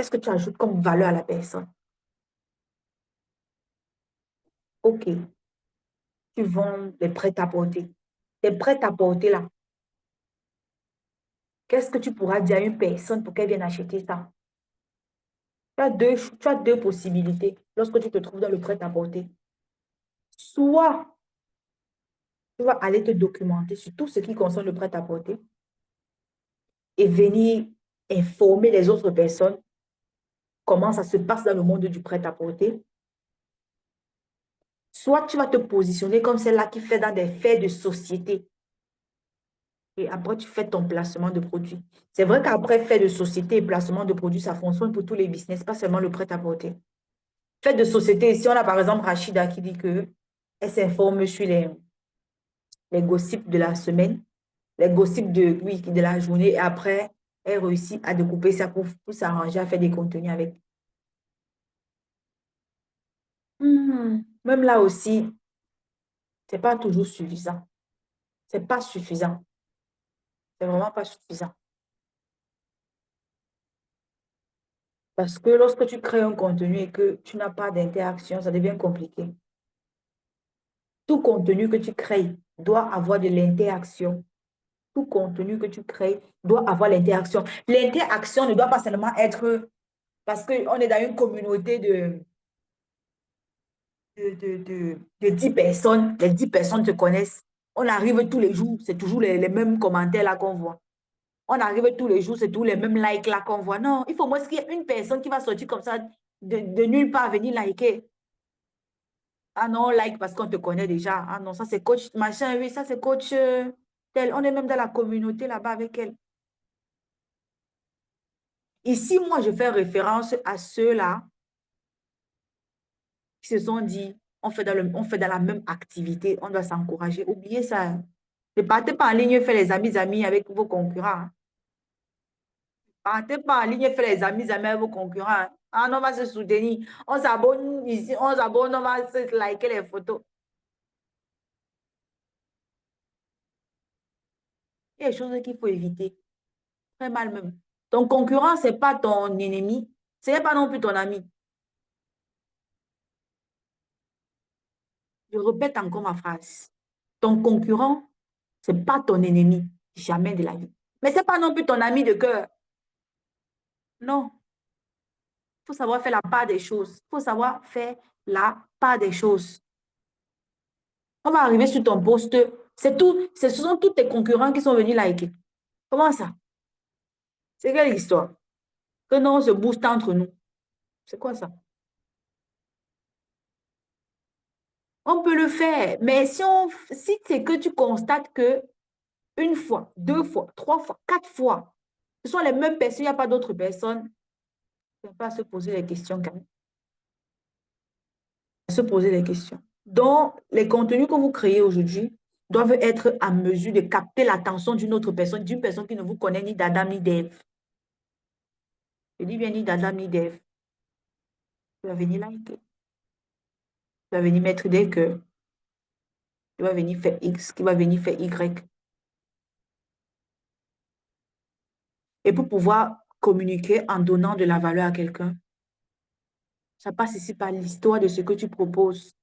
que tu ajoutes comme valeur à la personne? OK, tu vends des prêt-à-porter. Des prêt-à-porter là. Qu'est-ce que tu pourras dire à une personne pour qu'elle vienne acheter ça? Tu as deux possibilités lorsque tu te trouves dans le prêt-à-porter. Soit Tu vas aller te documenter sur tout ce qui concerne le prêt-à-porter et venir informer les autres personnes comment ça se passe dans le monde du prêt-à-porter. Soit tu vas te positionner comme celle-là qui fait dans des faits de société. Et après, tu fais ton placement de produits. C'est vrai qu'après, fait de société et placement de produits, ça fonctionne pour tous les business, pas seulement le prêt-à-porter. Fait de société, ici, on a par exemple Rachida qui dit que elle s'informe sur les gossips de la semaine, les gossips de, oui, de la journée. Et après, elle réussit à découper ça pour s'arranger à faire des contenus avec. Même là aussi, c'est pas toujours suffisant. C'est pas suffisant. C'est vraiment pas suffisant. Parce que lorsque tu crées un contenu et que tu n'as pas d'interaction, ça devient compliqué. Tout contenu que tu crées doit avoir de l'interaction. Tout contenu que tu crées doit avoir l'interaction. L'interaction ne doit pas seulement être parce qu'on est dans une communauté de 10 personnes. Les 10 personnes te connaissent. On arrive tous les jours, c'est toujours les mêmes commentaires là qu'on voit. On arrive tous les jours, c'est tous les mêmes likes là qu'on voit. Non, il faut moins qu'il y ait une personne qui va sortir comme ça de nulle part venir liker. Ah non, like parce qu'on te connaît déjà. Ah non, ça c'est coach machin, oui, ça c'est coach tel. On est même dans la communauté là-bas avec elle. Ici, moi, je fais référence à ceux-là qui se sont dit, on fait dans la même activité, on doit s'encourager. Oubliez ça. Ne partez pas en ligne faire les amis avec vos concurrents. Partez pas en ligne faire les amis avec vos concurrents. Ah non, on va se soutenir. On s'abonne ici, on s'abonne, on va se liker les photos. Il y a des choses qu'il faut éviter. Très mal même. Ton concurrent, ce n'est pas ton ennemi. Ce n'est pas non plus ton ami. Je répète encore ma phrase. Ton concurrent, ce n'est pas ton ennemi. Jamais de la vie. Mais ce n'est pas non plus ton ami de cœur. Non. Il faut savoir faire la part des choses. Il faut savoir faire la part des choses. On va arriver sur ton poste. C'est tout. Ce sont tous tes concurrents qui sont venus liker. Comment ça? C'est quelle histoire? Que non, on se booste entre nous. C'est quoi ça? On peut le faire. Mais si c'est que tu constates que une fois, deux fois, trois fois, quatre fois, ce sont les mêmes personnes, il n'y a pas d'autres personnes, il ne faut pas se poser les questions quand même. Se poser les questions. Donc, les contenus que vous créez aujourd'hui doivent être à mesure de capter l'attention d'une personne qui ne vous connaît ni d'Adam ni d'Ève. Je dis bien ni d'Adam ni d'Ève. Tu vas venir liker. Tu vas venir mettre des cœurs. Tu vas venir faire X, qui va venir faire Y. Et pour pouvoir communiquer en donnant de la valeur à quelqu'un, ça passe ici par l'histoire de ce que tu proposes.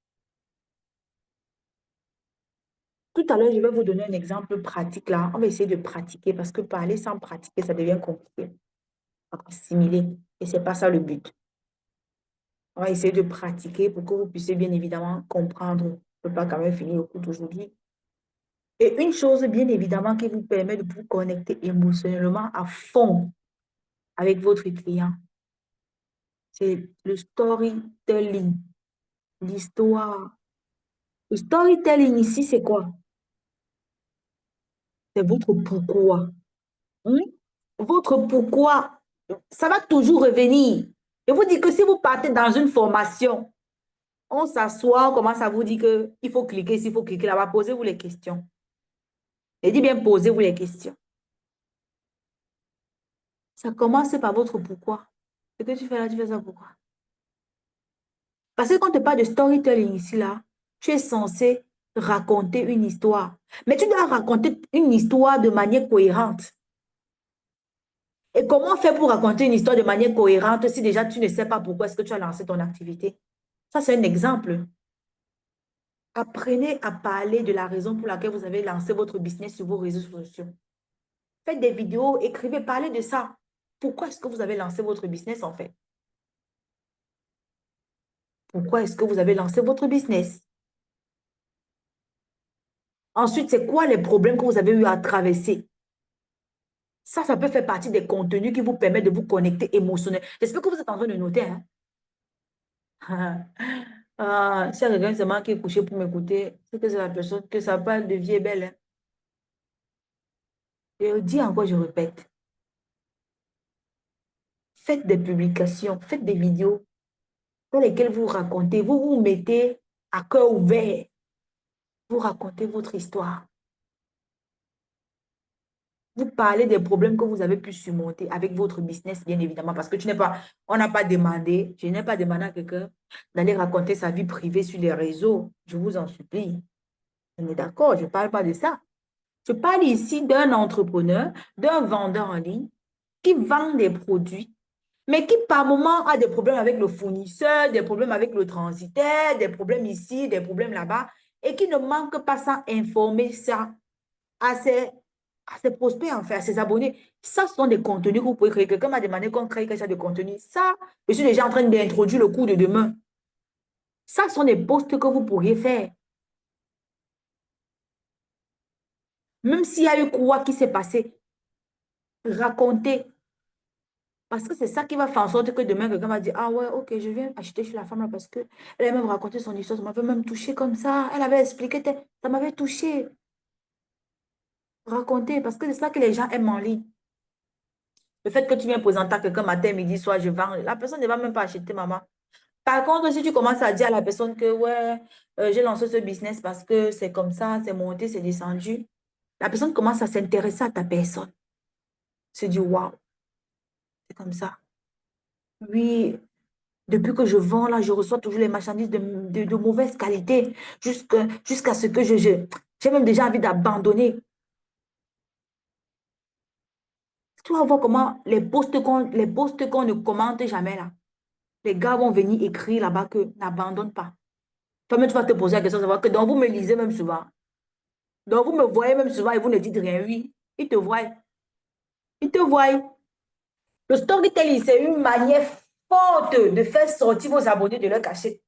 Tout à l'heure, je vais vous donner un exemple pratique là. On va essayer de pratiquer parce que parler sans pratiquer, ça devient compliqué. On va assimiler. Et ce n'est pas ça le but. On va essayer de pratiquer pour que vous puissiez bien évidemment comprendre. Je ne peux pas quand même finir le cours d'aujourd'hui. Et une chose bien évidemment qui vous permet de vous connecter émotionnellement à fond avec votre client, c'est le storytelling, l'histoire. Le storytelling ici, c'est quoi? C'est votre pourquoi. Hmm? Votre pourquoi, ça va toujours revenir. Je vous dis que si vous partez dans une formation, on s'assoit, on commence à vous dire qu'il faut cliquer ici, il faut cliquer là-bas, posez-vous les questions. Je dis bien, posez-vous les questions. Ça commence par votre pourquoi. Ce que tu fais là, tu fais ça pourquoi? Parce que quand tu parles de storytelling ici, là, tu es censé raconter une histoire. Mais tu dois raconter une histoire de manière cohérente. Et comment faire pour raconter une histoire de manière cohérente si déjà tu ne sais pas pourquoi est-ce que tu as lancé ton activité? Ça, c'est un exemple. Apprenez à parler de la raison pour laquelle vous avez lancé votre business sur vos réseaux sociaux. Faites des vidéos, écrivez, parlez de ça. Pourquoi est-ce que vous avez lancé votre business en fait? Pourquoi est-ce que vous avez lancé votre business? Ensuite, c'est quoi les problèmes que vous avez eu à traverser? Ça peut faire partie des contenus qui vous permettent de vous connecter émotionnellement. J'espère que vous êtes en train de noter, hein? Ah, si quelqu'un seulement qui est couché pour m'écouter, c'est que c'est la personne que ça parle de vie est belle, hein. Je dis encore, je répète. Faites des publications, faites des vidéos dans lesquelles vous racontez, vous vous mettez à cœur ouvert, vous racontez votre histoire. Vous parlez des problèmes que vous avez pu surmonter avec votre business, bien évidemment, parce que on n'a pas demandé, je n'ai pas demandé à quelqu'un d'aller raconter sa vie privée sur les réseaux. Je vous en supplie. On est d'accord, je ne parle pas de ça. Je parle ici d'un entrepreneur, d'un vendeur en ligne qui vend des produits, mais qui par moment a des problèmes avec le fournisseur, des problèmes avec le transitaire, des problèmes ici, des problèmes là-bas, et qui ne manque pas sans informer ça à ses prospects, en fait, à ses abonnés. Ça, ce sont des contenus que vous pouvez créer. Quelqu'un m'a demandé qu'on crée quelque chose de contenu. Ça, je suis déjà en train d'introduire le cours de demain. Ça, ce sont des posts que vous pourriez faire. Même s'il y a eu quoi qui s'est passé, racontez. Parce que c'est ça qui va faire en sorte que demain, quelqu'un va dire, ah ouais, ok, je viens acheter chez la femme là parce que elle a même raconté son histoire, ça m'avait même touché comme ça. Elle avait expliqué, ça m'avait touché. Racontez, parce que c'est ça que les gens aiment en ligne. Le fait que tu viens présenter à quelqu'un matin, midi, soir, je vends, la personne ne va même pas acheter, maman. Par contre, si tu commences à dire à la personne que, ouais, j'ai lancé ce business parce que c'est comme ça, c'est monté, c'est descendu, la personne commence à s'intéresser à ta personne. Se dit, waouh, c'est comme ça. Oui, depuis que je vends, là, je reçois toujours les marchandises de mauvaise qualité jusqu'à ce que j'ai même déjà envie d'abandonner. Tu vas voir comment les posts qu'on ne commente jamais, là. Les gars vont venir écrire là-bas que n'abandonne pas. Toi-même, tu vas te poser la question, savoir que donc vous me lisez même souvent. Donc vous me voyez même souvent et vous ne dites rien. Oui, ils te voient. Ils te voient. Le storytelling, c'est une manière forte de faire sortir vos abonnés de leur cachette.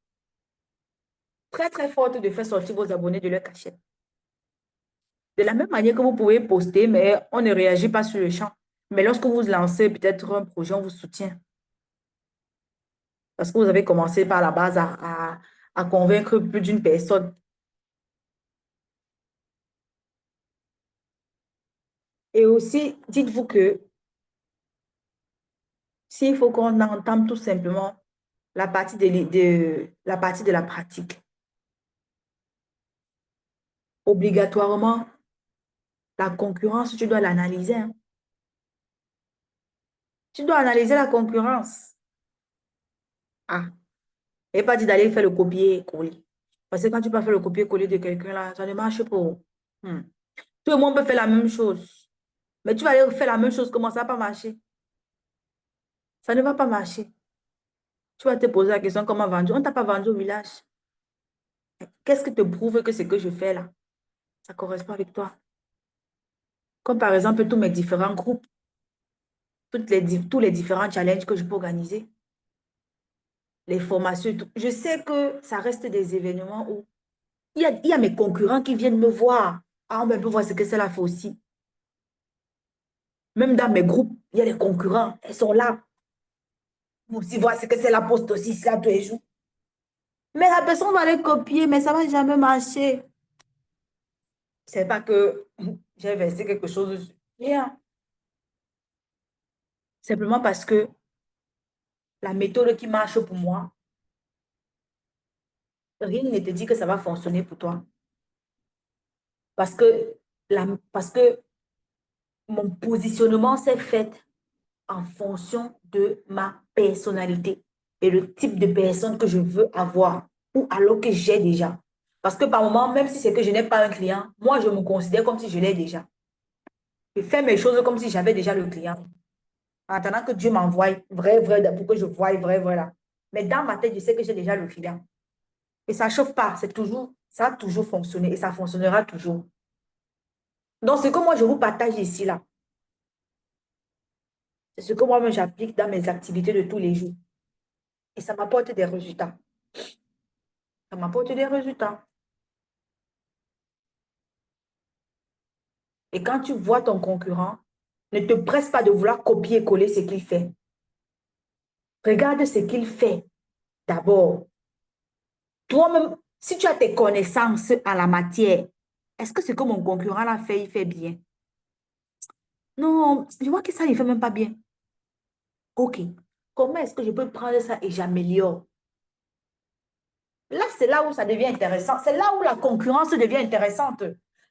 Très, très forte de faire sortir vos abonnés de leur cachette. De la même manière que vous pouvez poster, mais on ne réagit pas sur le champ. Mais lorsque vous lancez peut-être un projet, on vous soutient. Parce que vous avez commencé par la base à convaincre plus d'une personne. Et aussi, dites-vous que s'il faut qu'on entame tout simplement la partie de la pratique, obligatoirement, la concurrence, tu dois l'analyser, hein. Tu dois analyser la concurrence. Ah, et pas dit d'aller faire le copier-coller. Parce que quand tu vas faire le copier-coller de quelqu'un là, ça ne marche pas. Hmm. Tout le monde peut faire la même chose. Mais tu vas aller faire la même chose, comment ça va pas marcher? Ça ne va pas marcher. Tu vas te poser la question, comment vendre? On ne t'a pas vendu au village. Qu'est-ce qui te prouve que ce que je fais là, ça correspond avec toi? Comme par exemple tous mes différents groupes, tous les différents challenges que je peux organiser, les formations et tout. Je sais que ça reste des événements où il y a mes concurrents qui viennent me voir. Ah, on peut voir ce que c'est la fait aussi. Même dans mes groupes, il y a des concurrents. Elles sont là. Pour aussi voir ce que c'est la poste aussi, ça tous les jours. Mais la personne va les copier, mais ça ne va jamais marcher. C'est pas que j'ai versé quelque chose sur rien. Simplement parce que la méthode qui marche pour moi, rien ne te dit que ça va fonctionner pour toi. Parce que, parce que mon positionnement s'est fait en fonction de ma personnalité et le type de personne que je veux avoir ou alors que j'ai déjà. Parce que par moment, même si c'est que je n'ai pas un client, moi, je me considère comme si je l'ai déjà. Je fais mes choses comme si j'avais déjà le client. En attendant que Dieu m'envoie vrai, vrai, pour que je voie vrai, vrai là. Mais dans ma tête, je sais que j'ai déjà le client. Et ça ne chauffe pas. Ça a toujours fonctionné et ça fonctionnera toujours. Donc, ce que moi, je vous partage ici, là, c'est ce que moi-même j'applique dans mes activités de tous les jours. Et ça m'apporte des résultats. Ça m'apporte des résultats. Et quand tu vois ton concurrent, ne te presse pas de vouloir copier-coller ce qu'il fait. Regarde ce qu'il fait d'abord. Toi-même, si tu as tes connaissances en la matière, est-ce que ce que mon concurrent l'a fait, il fait bien? Non, je vois que ça, il ne fait même pas bien. OK. Comment est-ce que je peux prendre ça et j'améliore? Là, c'est là où ça devient intéressant. C'est là où la concurrence devient intéressante.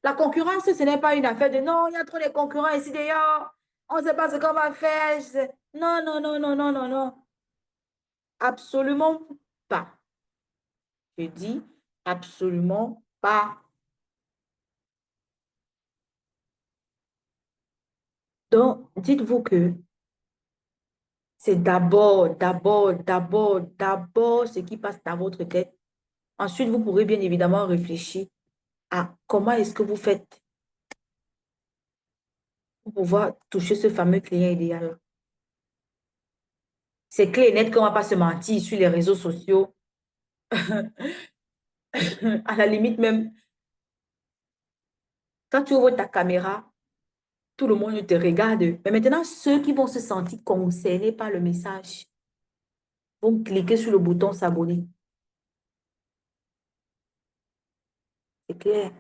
La concurrence, ce n'est pas une affaire de non, il y a trop de concurrents ici d'ailleurs. On ne sait pas ce qu'on va faire. Non, non, non, non, non, non, non. Absolument pas. Je dis absolument pas. Donc, dites-vous que c'est d'abord ce qui passe dans votre tête. Ensuite, vous pourrez bien évidemment réfléchir à comment est-ce que vous faites pour pouvoir toucher ce fameux client idéal. C'est clair et net qu'on ne va pas se mentir sur les réseaux sociaux. À la limite même, quand tu ouvres ta caméra, tout le monde te regarde. Mais maintenant, ceux qui vont se sentir concernés par le message vont cliquer sur le bouton s'abonner. C'est clair.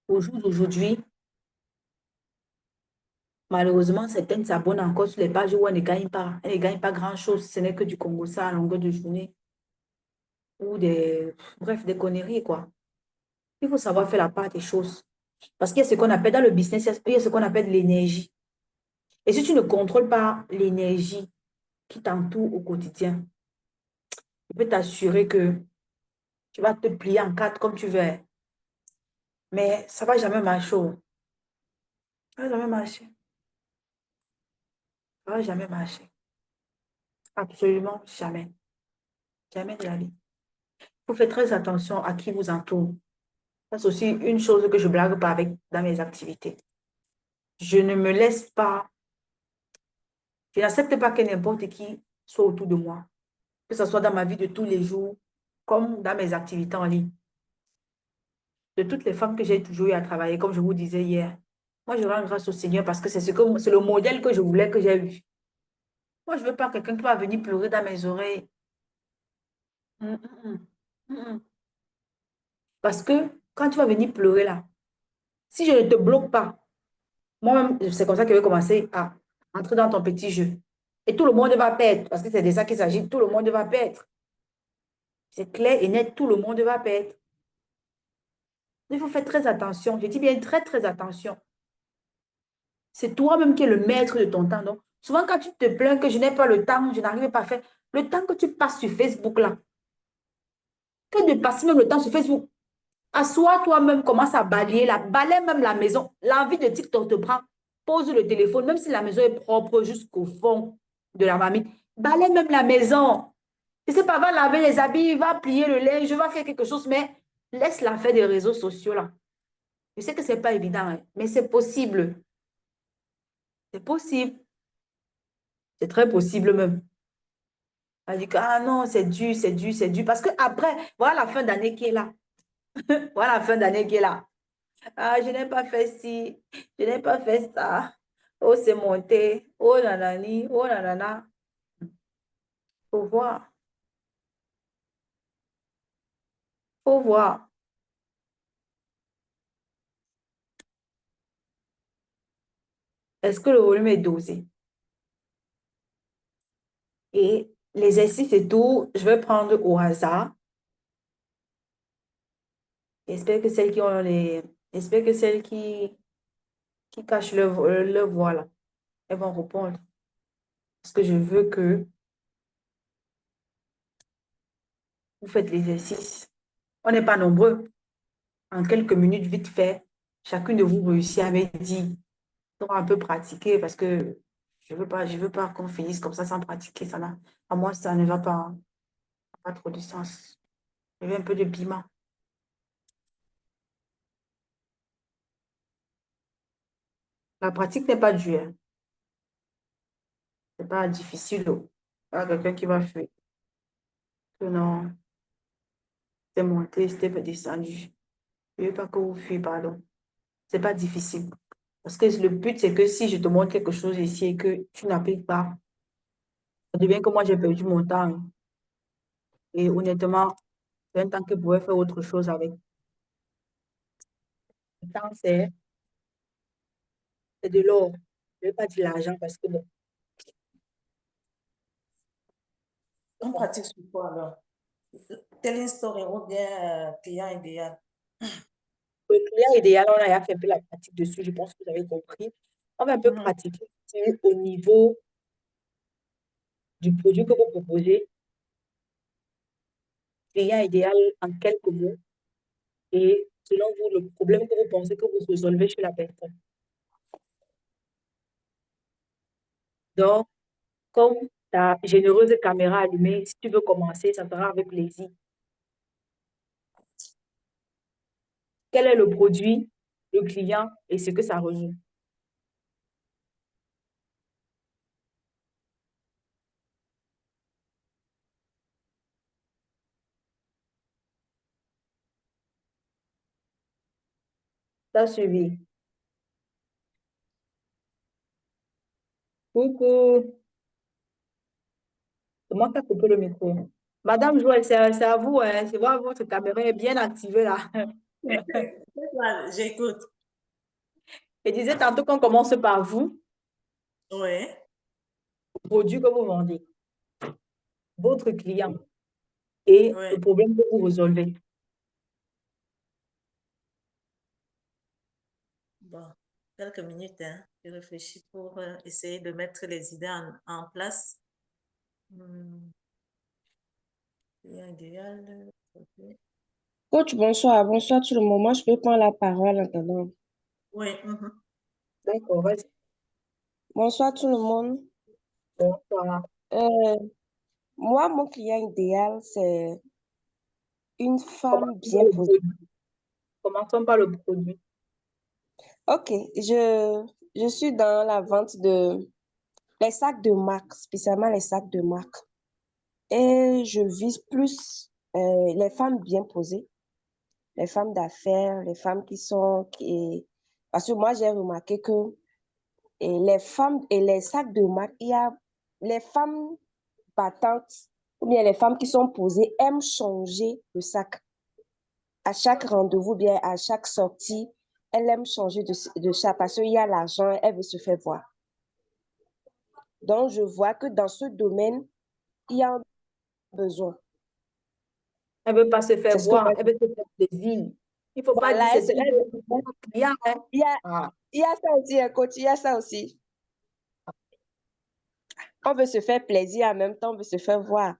Au jour d'aujourd'hui, malheureusement, certaines s'abonnent encore sur les pages où elles ne gagnent pas. Elles ne gagnent pas grand-chose. Ce n'est que du Congo ça à longueur de journée. Ou des, bref, des conneries, quoi. Il faut savoir faire la part des choses. Parce qu'il y a ce qu'on appelle, dans le business, il y a ce qu'on appelle l'énergie. Et si tu ne contrôles pas l'énergie qui t'entoure au quotidien, je peux t'assurer que tu vas te plier en quatre comme tu veux. Mais ça ne va jamais marcher. Ça ne va jamais marcher. Ça ne va jamais marcher. Absolument jamais. Jamais de la vie. Vous faites très attention à qui vous entoure. Ça, c'est aussi une chose que je ne blague pas avec dans mes activités. Je ne me laisse pas, je n'accepte pas que n'importe qui soit autour de moi, que ce soit dans ma vie de tous les jours, comme dans mes activités en ligne. De toutes les femmes que j'ai toujours eu à travailler, comme je vous disais hier, moi, je rends grâce au Seigneur parce que c'est le modèle que je voulais que j'ai eu. Moi, je ne veux pas quelqu'un qui va venir pleurer dans mes oreilles. Hum, hum, hum. Hum. Parce que quand tu vas venir pleurer là, si je ne te bloque pas, moi-même, c'est comme ça que je vais commencer à entrer dans ton petit jeu. Et tout le monde va perdre, parce que c'est de ça qu'il s'agit. Tout le monde va perdre. C'est clair et net, tout le monde va perdre. Il faut faire très attention. Je dis bien très, très attention. C'est toi-même qui es le maître de ton temps. Donc, souvent, quand tu te plains que je n'ai pas le temps, je n'arrive pas à faire, le temps que tu passes sur Facebook là, que de passer même le temps sur Facebook, assois toi-même, commence à balayer, balaye même la maison. L'envie de TikTok te prend. Pose le téléphone, même si la maison est propre jusqu'au fond de la marmite. Balaye même la maison. Je sais pas, va laver les habits, va plier le linge, va faire quelque chose, mais laisse la faire des réseaux sociaux là. Je sais que c'est pas évident, hein, mais c'est possible. C'est possible. C'est très possible même. On dit que, ah non, c'est dur, c'est dur, c'est dur. Parce que après, voilà la fin d'année qui est là. Voilà la fin d'année qui est là. Ah, je n'ai pas fait ci, je n'ai pas fait ça. Oh, c'est monté. Oh, nanani, oh, nanana. Faut voir, faut voir. Est-ce que le volume est dosé? Et l'exercice et tout, je vais prendre au hasard. J'espère que celles qui ont les... J'espère que celles qui cachent leur voix là, elles vont répondre. Parce que je veux que vous faites l'exercice. On n'est pas nombreux. En quelques minutes, vite fait, chacune de vous réussit à me dire. On va un peu pratiquer parce que je veux pas qu'on finisse comme ça sans pratiquer. À moi, ça ne va pas, hein. Pas trop de sens. Je veux un peu de piment. La pratique n'est pas dure, hein. C'est pas difficile, oh. Pas quelqu'un qui va fuir. Non, c'est monté, c'était descendu. Je veux pas que vous fuyez, pardon. c'est pas difficile. Parce que le but, c'est que si je te montre quelque chose ici et que tu n'appliques pas, ça devient que moi, j'ai perdu mon temps. Et honnêtement, c'est un temps que je pourrais faire autre chose avec. Le temps, c'est de l'or. Je ne vais pas dire l'argent parce que bon, On pratique sur quoi alors? Telling story ou bien client idéal? le client idéal, on a fait un peu la pratique dessus. Je pense que vous avez compris. On va un peu Mhm. pratiquer au niveau du produit que vous proposez. Client idéal en quelques mots. Et selon vous, le problème que vous pensez que vous résolvez chez la personne. Donc, comme ta généreuse caméra allumée, si tu veux commencer, ça sera avec plaisir. Quel est le produit, le client et ce que ça résout? T'as suivi. Coucou. C'est moi qui ai coupé le micro. Madame Joël, c'est à vous. Hein. Je vois votre caméra est bien activée là. J'écoute. Je disais tantôt qu'on commence par vous, Oui. le produit que vous vendez, votre client et Oui. le problème que vous résolvez. Bon, quelques minutes, hein. Je réfléchis pour essayer de mettre les idées en place. Client idéal. Ok. Coach, bonsoir. Bonsoir tout le monde. Moi, je peux prendre la parole en attendant. Oui. Mhm. D'accord, vas-y. Bonsoir tout le monde. Bonsoir. Euh, Moi, mon client idéal, c'est une femme bien posée. Commençons par le produit. Ok, je suis dans la vente de les sacs de marque, spécialement les sacs de marque. Et je vise plus les femmes bien posées, les femmes d'affaires, les femmes Parce que moi, j'ai remarqué que les femmes et les sacs de marque, il y a les femmes battantes ou bien les femmes qui sont posées aiment changer le sac. À chaque rendez-vous, bien à chaque sortie, elles aiment changer de sac parce qu'il y a l'argent, elle veut se faire voir. Donc, je vois que dans ce domaine, il y a un besoin. Elle ne veut pas se faire C'est ce que moi, voir, elle veut se faire plaisir. Il ne faut pas dire voilà, c'est elle veut se faire client. Hein. il y a, Ah. il y a ça aussi, un coach, il y a ça aussi. On veut se faire plaisir, en même temps, on veut se faire voir.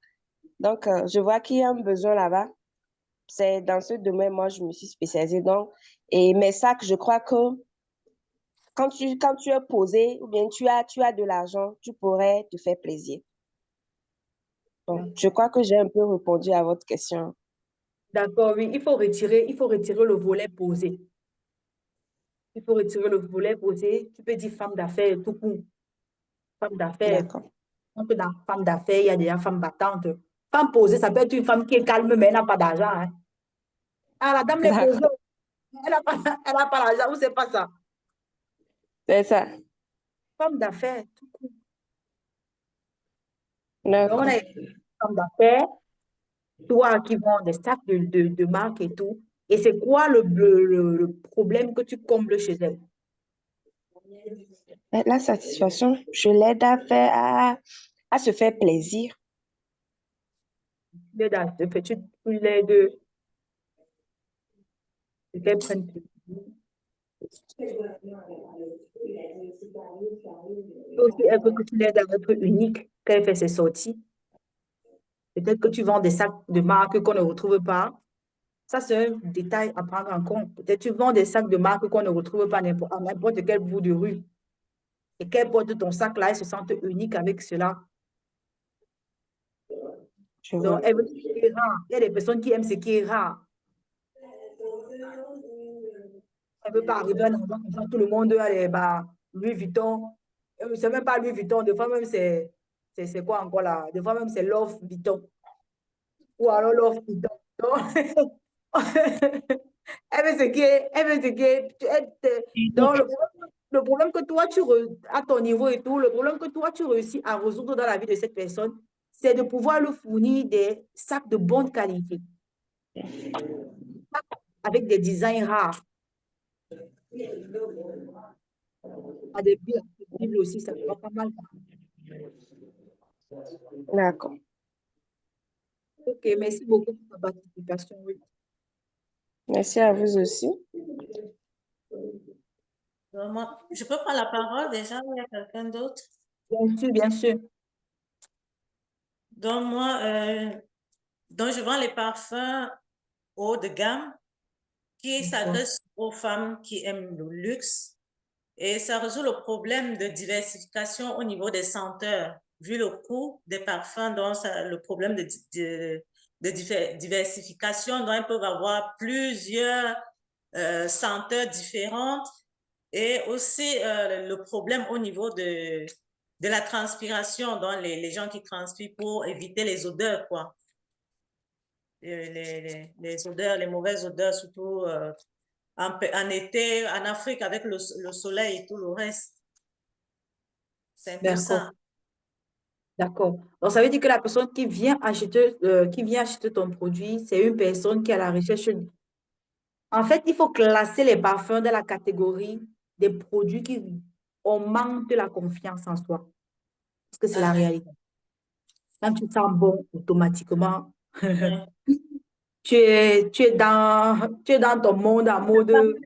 Donc, je vois qu'il y a un besoin là-bas. C'est dans ce domaine, moi, je me suis spécialisée. Donc, et mes sacs, je crois que quand tu es posé ou bien tu as de l'argent, tu pourrais te faire plaisir. Donc, je crois que j'ai un peu répondu à votre question. D'accord, oui, il faut retirer le volet posé. Il faut retirer le volet posé. Tu peux dire femme d'affaires tout court. Femme d'affaires. D'accord. Donc, dans femme d'affaires, il y a déjà femme battante. Femme posée, ça peut être une femme qui est calme, mais elle n'a pas d'argent. Hein. Ah, la dame est posée. D'accord. Elle n'a pas l'argent, ou c'est pas ça. C'est ça. Femme d'affaires, tout court. Donc, D'accord. on a une femme d'affaires, toi qui vends des sacs de marque et tout. Et c'est quoi le problème que tu combles chez elle? La satisfaction, je l'aide à se faire plaisir. Tu l'aides qu'elle prenne plaisir. Aussi, elle veut que tu l'aides à être unique quand elle fait ses sorties. Peut-être que tu vends des sacs de marque qu'on ne retrouve pas. Ça, c'est un détail à prendre en compte. Peut-être que tu vends des sacs de marque qu'on ne retrouve pas à n'importe quel bout de rue. Et qu'elle porte ton sac là, elle se sente unique avec cela. Je Donc, vois. elle veut ce qui est rare. Il y a des personnes qui aiment ce qui est rare. Elle ne veut pas arriver à un endroit comme ça, tout le monde a les Louis Vuitton. C'est même pas Louis Vuitton, des fois même c'est quoi encore là? Des fois même c'est Love Vuitton. Ou alors Love Vuitton. Donc, Elle veut ce qui est, donc, le problème que toi, à ton niveau et tout, le problème que toi, tu réussis à résoudre dans la vie de cette personne, c'est de pouvoir lui fournir des sacs de bonne qualité, avec des designs rares, à des prix accessibles aussi, ça va pas mal. D'accord. Ok, merci beaucoup pour ta participation. Oui. Merci à vous aussi. Je peux prendre la parole déjà, il y a quelqu'un d'autre? Bien sûr, bien sûr. Donc, moi, je vends les parfums haut de gamme qui s'adressent aux femmes qui aiment le luxe et ça résout le problème de diversification au niveau des senteurs. Vu le coût des parfums, donc le problème de diversification, donc ils peuvent avoir plusieurs senteurs différentes et aussi le problème au niveau de la transpiration, donc les gens qui transpirent pour éviter les odeurs, quoi. Les odeurs, les mauvaises odeurs, surtout en été, en Afrique, avec le soleil et tout le reste. C'est un peu D'accord. ça. D'accord. Donc, ça veut dire que la personne qui vient acheter ton produit, c'est une personne qui est à la recherche. En fait, il faut classer les parfums dans la catégorie des produits qui augmentent la confiance en soi. Parce que c'est la réalité. Quand tu sens bon, automatiquement, Ouais. tu es dans ton monde en mode,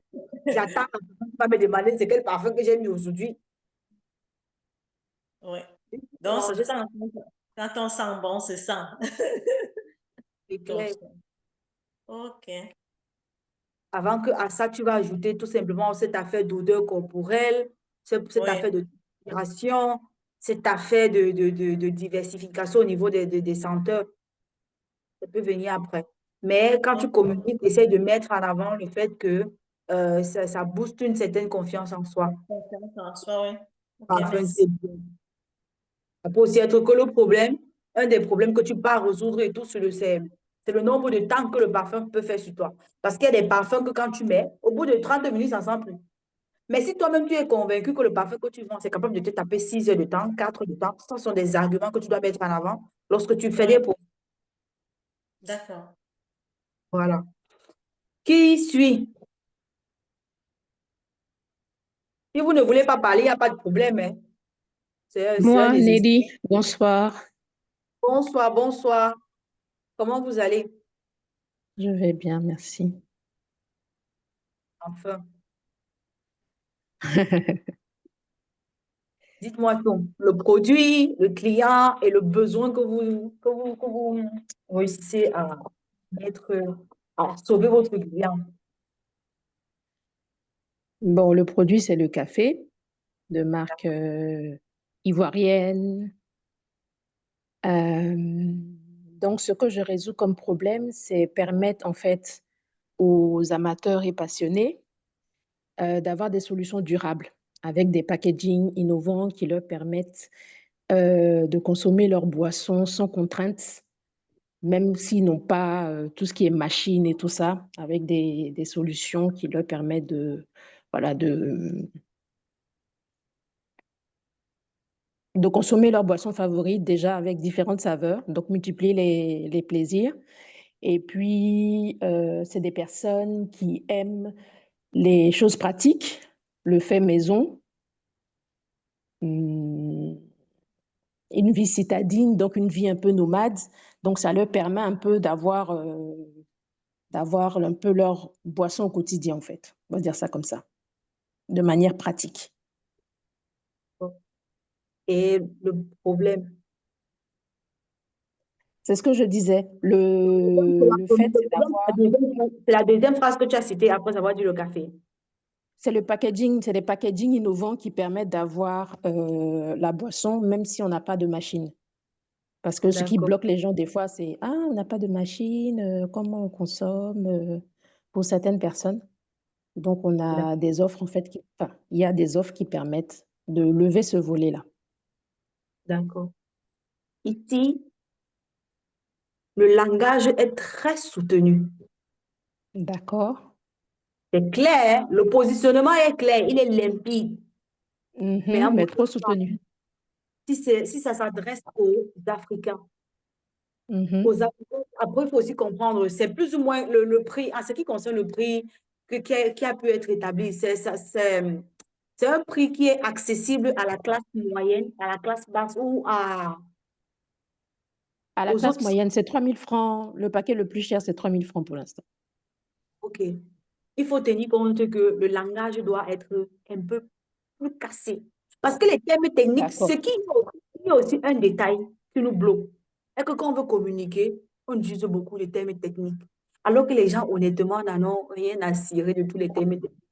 j'attends, tu vas me demander c'est quel parfum que j'ai mis aujourd'hui. Ouais. Donc, Non, je sens, quand on sent bon, c'est ça. c'est clair. OK. Avant que à ça, tu vas ajouter tout simplement cette affaire d'odeur corporelle, cette Oui. affaire de respiration, cette affaire de diversification au niveau des senteurs. Ça peut venir après. Mais quand tu communiques, essaye de mettre en avant le fait que ça booste une certaine confiance en soi. Confiance en soi, oui. OK, Parfum qui merci. est bien. Ça peut aussi être que le problème, un des problèmes que tu peux résoudre et tout, c'est le nombre de temps que le parfum peut faire sur toi. Parce qu'il y a des parfums que quand tu mets, au bout de 30 minutes, ça ne sent plus. Mais si toi-même tu es convaincu que le parfum que tu vends, c'est capable de te taper 6 heures de temps, 4 heures de temps, ce sont des arguments que tu dois mettre en avant lorsque tu fais des produits. D'accord. Voilà. Qui suit? Si vous ne voulez pas parler, il n'y a pas de problème. Hein. C'est un Moi, exercice. Nelly, bonsoir. Bonsoir, bonsoir. Comment vous allez? Je vais bien, merci. Enfin, dites-moi tout. Le produit, le client et le besoin que vous réussissez à mettre, à sauver votre client. Bon, le produit, c'est le café de marque ivoirienne. Donc, ce que je résous comme problème, c'est permettre en fait aux amateurs et passionnés d'avoir des solutions durables avec des packaging innovants qui leur permettent de consommer leurs boissons sans contrainte, même s'ils n'ont pas tout ce qui est machine et tout ça, avec des solutions qui leur permettent voilà, de consommer leur boisson favorite déjà avec différentes saveurs, donc multiplier les plaisirs. Et puis, c'est des personnes qui aiment les choses pratiques, le fait maison, une vie citadine, donc une vie un peu nomade. Donc, ça leur permet un peu d'avoir un peu leur boisson au quotidien, en fait. On va dire ça comme ça, de manière pratique. Et le problème. C'est ce que je disais. Le fait, c'est d'avoir... C'est la deuxième phrase que tu as citée après avoir dit le café. C'est le packaging, c'est les packaging innovants qui permettent d'avoir la boisson, même si on n'a pas de machine. Parce que ce qui bloque les gens des fois, c'est « Ah, on n'a pas de machine, comment on consomme ?» pour certaines personnes. Donc, on a des offres, en fait, il y a des offres qui permettent de lever ce volet-là. D'accord. Ici, le langage est très soutenu. D'accord. C'est clair, hein. Le positionnement est clair, il est limpide. Mais Mais trop soutenu. si ça s'adresse aux Africains, après, il faut aussi comprendre, c'est plus ou moins le prix, en ce qui concerne le prix qui a pu être établi, c'est un prix qui est accessible à la classe moyenne, à la classe basse ou À la aux classe autres. moyenne, c'est 3 000 francs. Le paquet le plus cher, c'est 3 000 francs pour l'instant. OK. Il faut tenir compte que le langage doit être un peu plus cassé. Parce que les termes techniques, il y a aussi un détail qui nous bloque. Et que quand on veut communiquer, on utilise beaucoup les termes techniques. Alors que les gens, honnêtement, n'en ont rien à cirer de tous les termes techniques.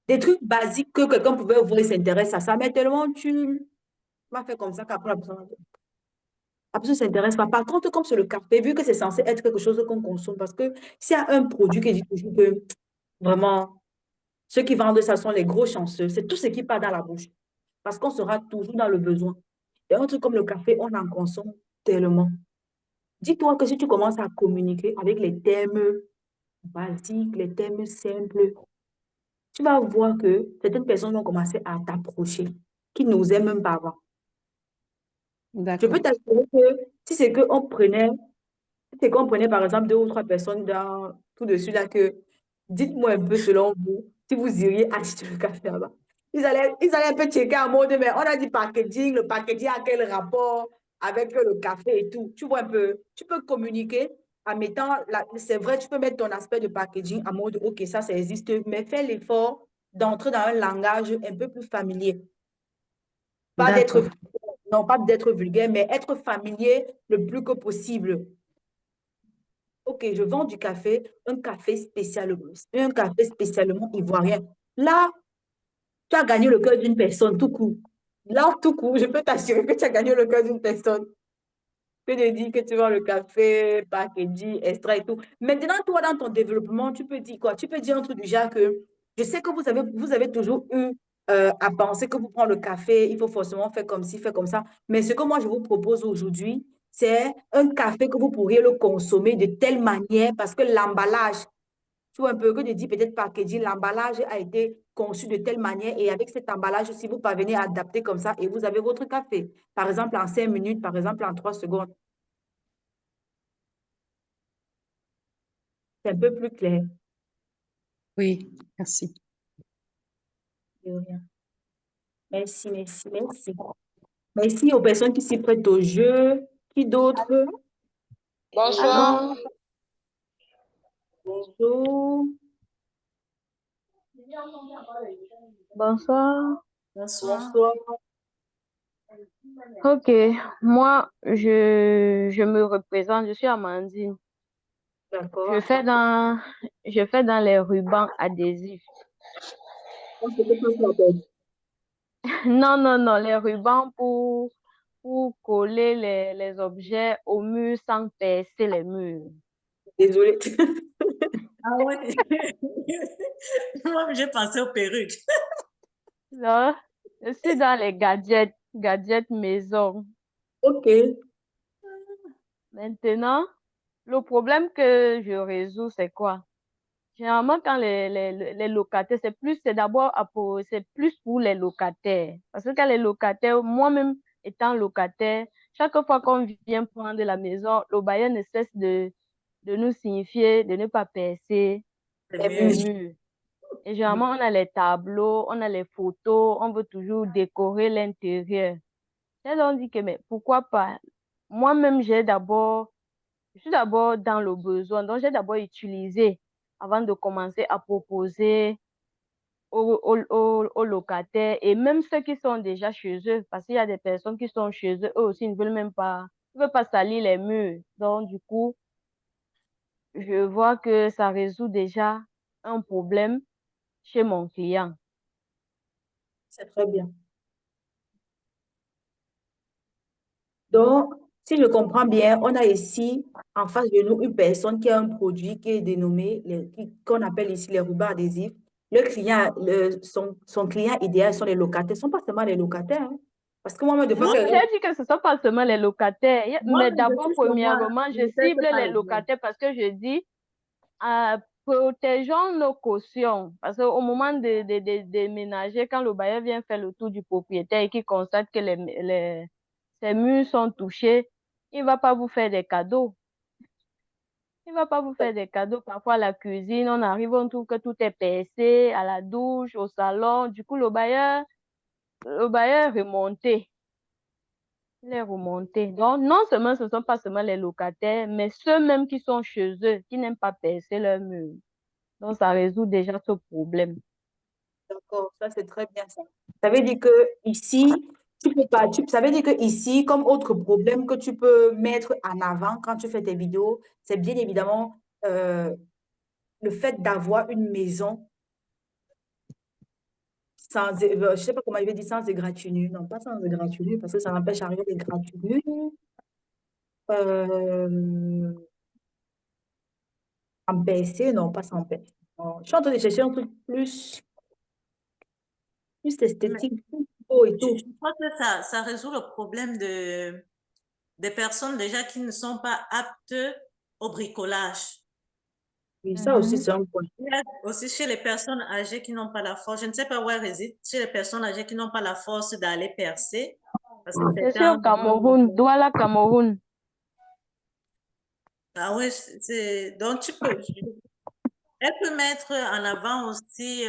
Des trucs basiques que quelqu'un pouvait voir et s'intéresse à ça, mais tellement tu m'as fait comme ça qu'après, la personne ne s'intéresse pas. Par contre, comme c'est le café, vu que c'est censé être quelque chose qu'on consomme, parce que s'il y a un produit qui dit toujours que vraiment, ceux qui vendent ça sont les gros chanceux, c'est tout ce qui part dans la bouche. Parce qu'on sera toujours dans le besoin. Et un truc comme le café, on en consomme tellement. Dis-toi que si tu commences à communiquer avec les termes basiques, les termes simples, tu vas voir que certaines personnes vont commencer à t'approcher, qui n'osaient même pas avant. Je peux D'accord. t'assurer que si c'est qu'on prenait, c'est qu'on prenait par exemple 2 ou 3 personnes dans tout dessus là que dites-moi un peu selon vous si vous iriez acheter le café là-bas. Ils allaient un peu checker en mode, mais on a dit packaging, le packaging a quel rapport avec le café et tout. Tu vois un peu, tu peux communiquer en mettant, c'est vrai, tu peux mettre ton aspect de packaging en mode, ok, ça existe, mais fais l'effort d'entrer dans un langage un peu plus familier. Pas d'être, D'accord. non, pas d'être vulgaire, mais être familier le plus que possible. Ok, je vends du café, un café spécialement ivoirien. Là, tu as gagné le cœur d'une personne, tout court. Là, tout court, je peux t'assurer que tu as gagné le cœur d'une personne. Que de dire que tu vends le café, packaging, extrait et tout. Maintenant, toi, dans ton développement, tu peux dire quoi? Tu peux dire un truc du genre que je sais que vous avez toujours eu à penser que pour prendre le café, il faut forcément faire comme ci, faire comme ça. Mais ce que moi, je vous propose aujourd'hui, c'est un café que vous pourriez le consommer de telle manière parce que l'emballage, tu vois un peu, que de dire peut-être packaging, l'emballage a été conçu de telle manière et avec cet emballage, si vous parvenez à adapter comme ça et vous avez votre café, par exemple en 5 minutes, par exemple en 3 secondes, c'est un peu plus clair. Oui, merci. De rien. Merci, merci, merci. Merci aux personnes qui s'y prêtent au jeu. Qui d'autre? Bonsoir. Bonjour. Bonsoir. Bonsoir. Bonsoir. Ok, moi, je me représente, je suis Amandine. D'accord. Je fais dans les rubans adhésifs. Non, non, non, les rubans pour coller les objets au mur sans percer les murs. Désolée. Ah ouais. Moi, j'ai pensé aux perruques. Là, je suis dans les gadgets maison. Ok. Maintenant, le problème que je résous, c'est quoi? Généralement, quand les locataires, c'est plus pour les locataires. Parce que quand les locataires, moi-même étant locataire, chaque fois qu'on vient prendre la maison, le bailleur ne cesse de nous signifier de ne pas percer C'est les mieux. murs. Et généralement, on a les tableaux, on a les photos, on veut toujours décorer l'intérieur. J'ai donc dit que, mais pourquoi pas? Moi-même, je suis d'abord dans le besoin, donc j'ai d'abord utilisé avant de commencer à proposer aux locataires et même ceux qui sont déjà chez eux, parce qu'il y a des personnes qui sont chez eux, eux aussi ne veulent même pas, ils ne veulent pas salir les murs. Donc, du coup, je vois que ça résout déjà un problème chez mon client. C'est très bien. Donc, si je comprends bien, on a ici en face de nous une personne qui a un produit qui est dénommé, qu'on appelle ici les rubans adhésifs. Son client idéal sont les locataires. Ce ne sont pas seulement les locataires, hein. Parce que moi-même, des fois, Non, j'ai dit que ce ne sont pas seulement les locataires, Moi, mais je d'abord, suis chez moi, premièrement, je je ne perds cible pas les les murs. locataires parce que je dis, protégeons nos cautions. Parce qu'au moment de déménager, quand le bailleur vient faire le tour du propriétaire et qu'il constate que ces murs sont touchés, il ne va pas vous faire des cadeaux. Il ne va pas vous faire des cadeaux. Parfois, à la cuisine, on arrive, on trouve que tout est percé, à la douche, au salon. Du coup, le bailleur est remonté. Il est remonté. Donc, non seulement ce ne sont pas seulement les locataires, mais ceux-mêmes qui sont chez eux, qui n'aiment pas percer leur mur. Donc, ça résout déjà ce problème. D'accord, ça c'est très bien ça. Ça veut dire que ici, tu peux pas, ça veut dire que ici, comme autre problème que tu peux mettre en avant quand tu fais tes vidéos, c'est bien évidemment le fait d'avoir une maison sans, je sais pas comment je vais dire, sans égratignure. Non, pas sans égratignure, parce que ça n'empêche arriver des égratignures. Euh, en PC, non, pas sans PC. Non, je suis en train de chercher un truc plus Mais esthétique, plus beau et tout. je crois que ça résout le problème des personnes déjà qui ne sont pas aptes au bricolage. Oui, ça aussi, c'est un point. Il y a aussi chez les personnes âgées qui n'ont pas la force, je ne sais pas où elles résident, chez les personnes âgées qui n'ont pas la force d'aller percer. Parce que Je suis au Cameroun, Douala, Cameroun. Ah oui, donc tu peux. Elle peut mettre en avant aussi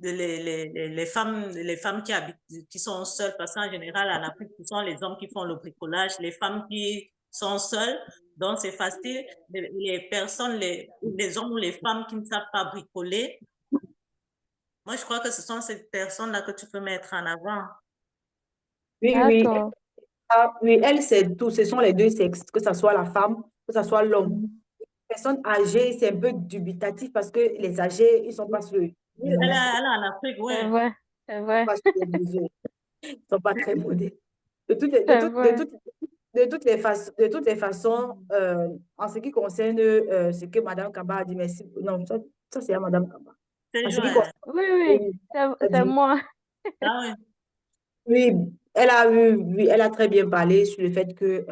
les femmes qui habitent, qui sont seules, parce qu'en général, en Afrique, ce sont les hommes qui font le bricolage, les femmes qui sont seules, donc c'est facile. Les personnes, les hommes ou les femmes qui ne savent pas bricoler, moi, je crois que ce sont ces personnes-là que tu peux mettre en avant. Oui, oui. D'accord. Oui, elle, c'est tout. Ce sont les deux sexes, que ce soit la femme, que ce soit l'homme. Les personnes âgées, c'est un peu dubitatif parce que les âgés, ils ne sont pas sur Oui, elle est en Afrique, oui. C'est vrai, c'est vrai, ils ne sont pas très modérés. De toutes les, de c'est toutes, de vrai. toutes, de toutes les façons, en ce qui concerne ce que Mme Kaba a dit, merci. Non, ça c'est à Mme Kaba. C'est En ce qui Joël. concerne, Oui, oui, c'est moi. Ah oui. oui, oui, elle a très bien parlé sur le fait que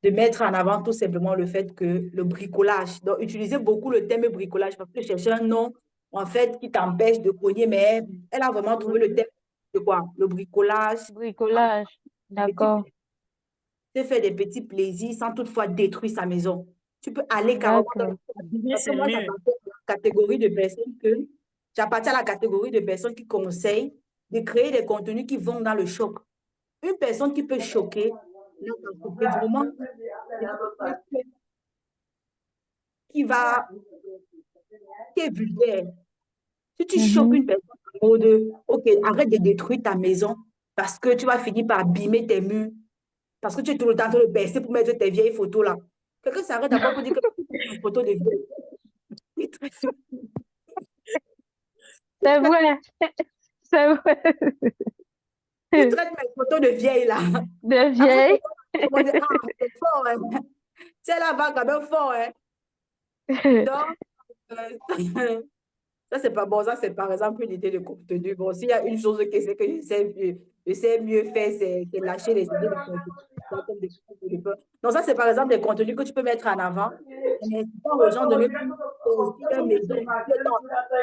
de mettre en avant tout simplement le fait que le bricolage, donc utiliser beaucoup le terme bricolage parce que chercher un nom en fait qui t'empêche de cogner, mais elle a vraiment trouvé le terme de quoi? Le bricolage, Bricolage. D'accord, te faire des petits plaisirs sans toutefois détruire sa maison. Tu peux aller carrément dans d'accord. parce que moi, j'appartiens à la catégorie de personnes j'appartiens à la catégorie de personnes qui conseillent de créer des contenus qui vont dans le choc. Une personne qui peut choquer, du moment qui va, qui est vulgaire. Si tu choques une personne en mode, OK, arrête de détruire ta maison parce que tu vas finir par abîmer tes murs, parce que tu es tout le temps en train de baisser pour mettre tes vieilles photos là. Quelqu'un s'arrête d'abord pour dire que c'est une photo de vieille. C'est vrai, c'est vrai. Tu traites mes photos de vieille là. De Après, vieille. on va dire, ah, c'est fort, hein. C'est là-bas quand même fort, hein. Donc, ça, c'est pas bon. Ça, c'est par exemple une idée de contenu. Bon, s'il y a une chose que c'est que je sais mieux faire, c'est lâcher les idées de contenu. Donc, ça, c'est par exemple des contenus que tu peux mettre en avant. Mais c'est pas aux gens de ne plus leur maison.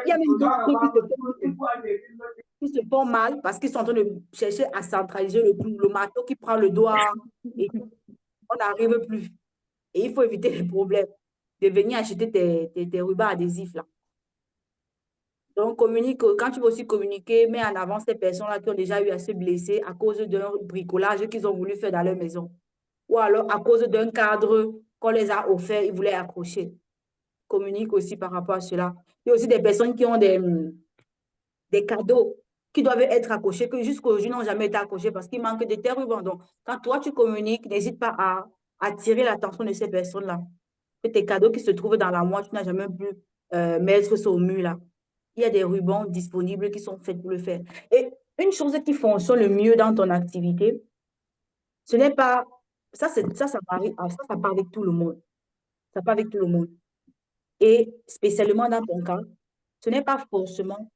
Il y a même d'autres trucs qui se font mal parce qu'ils sont en train de chercher à centraliser le marteau qui prend le doigt et on n'arrive plus. Et il faut éviter les problèmes de venir acheter tes rubans adhésifs là. Donc, communique, quand tu veux aussi communiquer, mets en avant ces personnes-là qui ont déjà eu à se blesser à cause d'un bricolage qu'ils ont voulu faire dans leur maison. Ou alors à cause d'un cadre qu'on les a offert, ils voulaient accrocher. Communique aussi par rapport à cela. Il y a aussi des personnes qui ont des cadeaux qui doivent être accrochés, que jusqu'aujourd'hui n'ont jamais été accrochés parce qu'il manque de tes rubans. Donc, quand toi, tu communiques, n'hésite pas à attirer l'attention de ces personnes-là. Que tes cadeaux qui se trouvent dans la moire, tu n'as jamais pu mettre ça au mur là. Il y a des rubans disponibles qui sont faits pour le faire. Et une chose qui fonctionne le mieux dans ton activité, ce n'est pas... Ça part avec tout le monde. Ça part avec tout le monde. Et spécialement dans ton cas, ce n'est pas forcément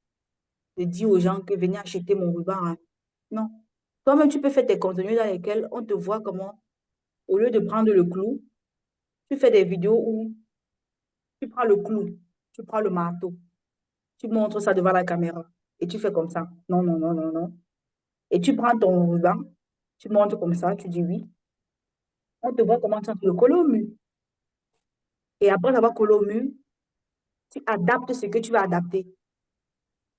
de dire aux gens que venez acheter mon ruban, hein. Non. Toi-même, tu peux faire tes contenus dans lesquels on te voit comment, au lieu de prendre le clou, tu fais des vidéos où Tu prends le clou, tu prends le marteau, tu montres ça devant la caméra et tu fais comme ça. Non, non, non, non, non. Et tu prends ton ruban, tu montres comme ça, tu dis oui. On te voit comment tu le coller au mur. Et après avoir collé au mur, tu adaptes ce que tu vas adapter.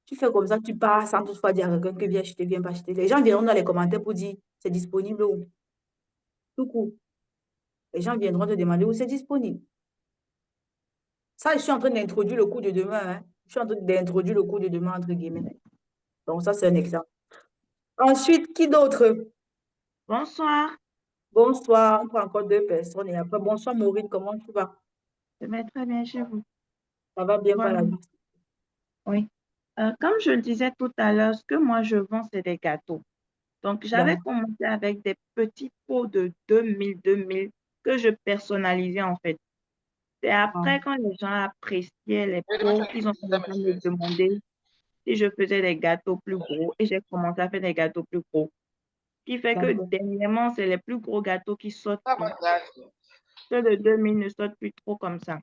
Tu fais comme ça, tu pars sans toutefois dire à quelqu'un que viens acheter, viens pas acheter. Les gens viendront dans les commentaires pour dire c'est disponible où. Tout court. Les gens viendront te demander où c'est disponible. Ça, je suis en train d'introduire le cours de demain. Hein. Je suis en train d'introduire le cours de demain, entre guillemets. Donc, ça, c'est un exemple. Ensuite, qui d'autre? Bonsoir, Bonsoir. On prend encore deux personnes. Et après, bonsoir, Maureen. Comment tu vas? je vais très bien chez vous. Ça va bien par Voilà, la vie? oui. Comme je le disais tout à l'heure, ce que moi je vends, c'est des gâteaux. Donc, j'avais D'accord. commencé avec des petits pots de 2000 que je personnalisais en fait. C'est Ah, après, quand les gens appréciaient les pots, qu'ils ont commencé à me demander si je faisais des gâteaux plus gros et j'ai commencé à faire des gâteaux plus gros. Ce qui fait que d'accord. dernièrement, c'est les plus gros gâteaux qui sortent plus. Ceux de 2000 ne sortent plus trop comme ça.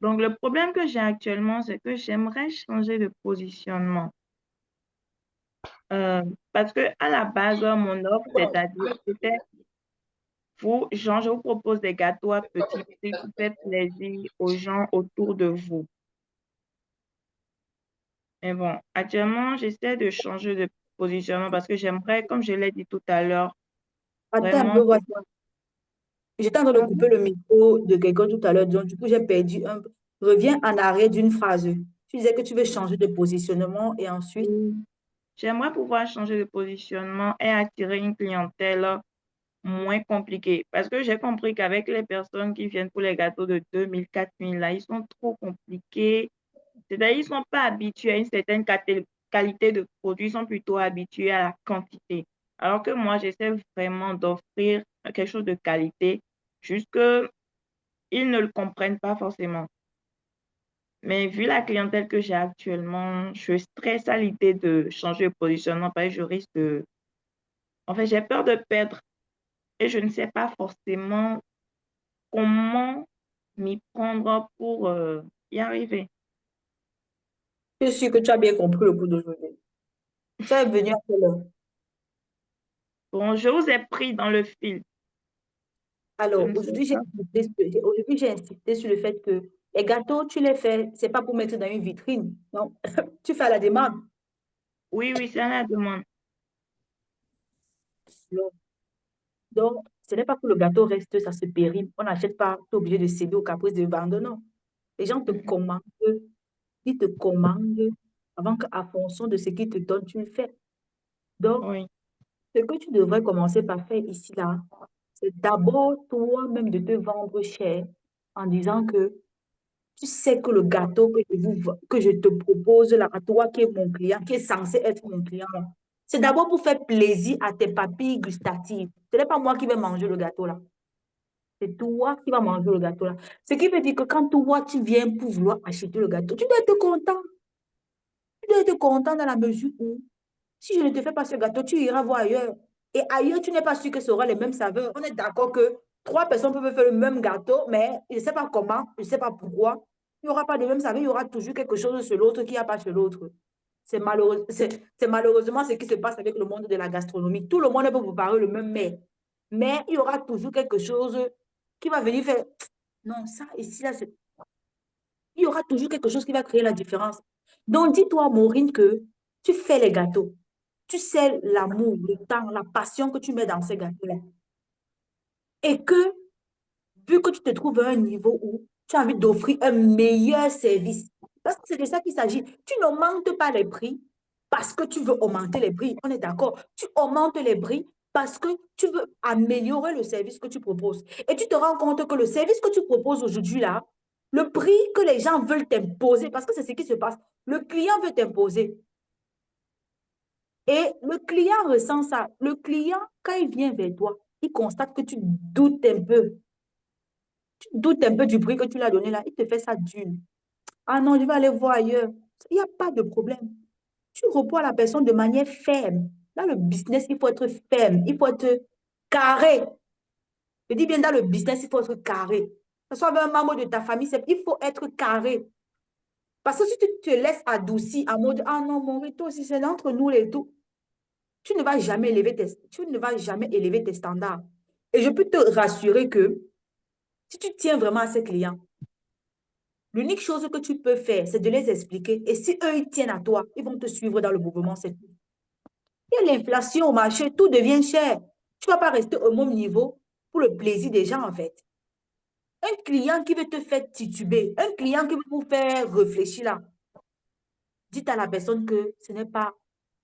Donc, le problème que j'ai actuellement, c'est que j'aimerais changer de positionnement. Parce que à la base, mon offre, c'est-à-dire, c'était genre, je vous propose des gâteaux à petit prix qui fait plaisir aux gens autour de vous. Mais bon, actuellement, j'essaie de changer de positionnement parce que j'aimerais, comme je l'ai dit tout à l'heure, Attends un vraiment peu, voici. pouvoir. J'étais en train de couper le micro de quelqu'un tout à l'heure, donc du coup, j'ai perdu un peu. Reviens en arrière d'une phrase. Tu disais que tu veux changer de positionnement et ensuite, J'aimerais pouvoir changer de positionnement et attirer une clientèle moins compliquée. Parce que j'ai compris qu'avec les personnes qui viennent pour les gâteaux de 2000, 4000, là, ils sont trop compliqués. C'est-à-dire, ils ne sont pas habitués à une certaine qualité de produit, ils sont plutôt habitués à la quantité. Alors que moi, j'essaie vraiment d'offrir quelque chose de qualité, juste qu'ils ne le comprennent pas forcément. Mais vu la clientèle que j'ai actuellement, je stresse à l'idée de changer de positionnement parce que je risque de... En fait, j'ai peur de perdre et je ne sais pas forcément comment m'y prendre pour y arriver. je suis sûr que tu as bien compris le coup d'aujourd'hui. Tu es venu à quelle heure? Bon, je vous ai pris dans le fil. Je Alors, ne sais pas. aujourd'hui, j'ai insisté sur le fait que les gâteaux, tu les fais, c'est pas pour mettre dans une vitrine. Non, tu fais à la demande. Oui, oui, c'est à la demande. Donc, ce n'est pas que le gâteau reste, ça se périme. On n'achète pas, tu es obligé de céder au caprice de vendre, non. Les gens te commandent, ils te commandent avant qu'à fonction de ce qu'ils te donnent, tu le fais. Donc, Oui, ce que tu devrais commencer par faire ici, là, c'est d'abord toi-même de te vendre cher en disant que tu sais que le gâteau que je te propose là, à toi qui es mon client, qui est censé être mon client, c'est d'abord pour faire plaisir à tes papilles gustatives. Ce n'est pas moi qui vais manger le gâteau là. C'est toi qui vas manger le gâteau là. Ce qui veut dire que quand toi, tu viens pour vouloir acheter le gâteau, tu dois être content. Tu dois être content dans la mesure où, si je ne te fais pas ce gâteau, tu iras voir ailleurs. Et ailleurs, tu n'es pas sûr que ce aura les mêmes saveurs. On est d'accord que trois personnes peuvent faire le même gâteau, mais je ne sais pas comment, je ne sais pas pourquoi. Il n'y aura pas de même saveur, il y aura toujours quelque chose chez l'autre qu'il n'y a pas chez l'autre. C'est malheureusement ce qui se passe avec le monde de la gastronomie. Tout le monde peut préparer le même mets, mais il y aura toujours quelque chose qui va venir faire, non, ça, ici, là, il y aura toujours quelque chose qui va créer la différence. Donc, dis-toi, Maureen, que tu fais les gâteaux. Tu sais l'amour, le temps, la passion que tu mets dans ces gâteaux-là. Et que, vu que tu te trouves à un niveau où tu as envie d'offrir un meilleur service, parce que c'est de ça qu'il s'agit. Tu n'augmentes pas les prix parce que tu veux augmenter les prix. On est d'accord. Tu augmentes les prix parce que tu veux améliorer le service que tu proposes. Et tu te rends compte que le service que tu proposes aujourd'hui, là, le prix que les gens veulent t'imposer, parce que c'est ce qui se passe, le client veut t'imposer. Et le client ressent ça. Le client, quand il vient vers toi, il constate que tu doutes un peu. Tu doutes un peu du prix que tu lui as donné là. Il te fait ça dur. Ah non, je vais aller voir ailleurs. Il n'y a pas de problème. Tu réponds à la personne de manière ferme. Dans le business, il faut être ferme. Il faut être carré. Je dis bien dans le business, il faut être carré. ce soit avec un membre de ta famille, il faut être carré. Parce que si tu te laisses adoucir en mode, ah non, mon rito, si c'est entre nous les tout, tu ne vas jamais élever tes standards. Et je peux te rassurer que si tu tiens vraiment à ces clients, l'unique chose que tu peux faire, c'est de les expliquer. Et si eux, ils tiennent à toi, ils vont te suivre dans le mouvement, c'est tout. Il y a l'inflation au marché, tout devient cher. Tu ne vas pas rester au même niveau pour le plaisir des gens, en fait. Un client qui veut te faire tituber, un client qui veut vous faire réfléchir là, dites à la personne que ce n'est pas,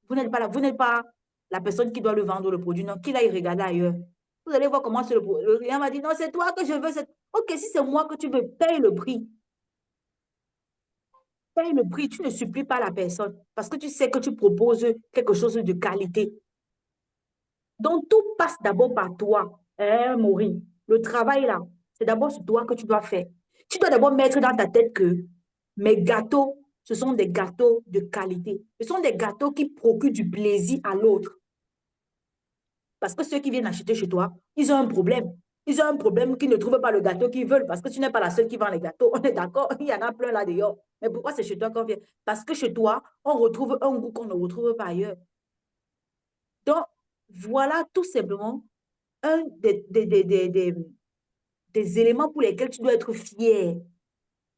vous n'êtes pas la personne qui doit le vendre le produit, non, qu'il aille regarder ailleurs. Vous allez voir comment le client va dire, non, c'est toi que je veux. Ok, si c'est moi que tu veux, paye le prix. Paye le prix, tu ne supplies pas la personne parce que tu sais que tu proposes quelque chose de qualité. Donc, tout passe d'abord par toi, Maureen. Le travail là, c'est d'abord sur toi que tu dois faire. Tu dois d'abord mettre dans ta tête que mes gâteaux, ce sont des gâteaux de qualité. Ce sont des gâteaux qui procurent du plaisir à l'autre. Parce que ceux qui viennent acheter chez toi, ils ont un problème. Ils ont un problème qu'ils ne trouvent pas le gâteau qu'ils veulent parce que tu n'es pas la seule qui vend les gâteaux. On est d'accord? Il y en a plein là dehors. Mais pourquoi c'est chez toi qu'on vient? Parce que chez toi, on retrouve un goût qu'on ne retrouve pas ailleurs. Donc, voilà tout simplement un des éléments pour lesquels tu dois être fier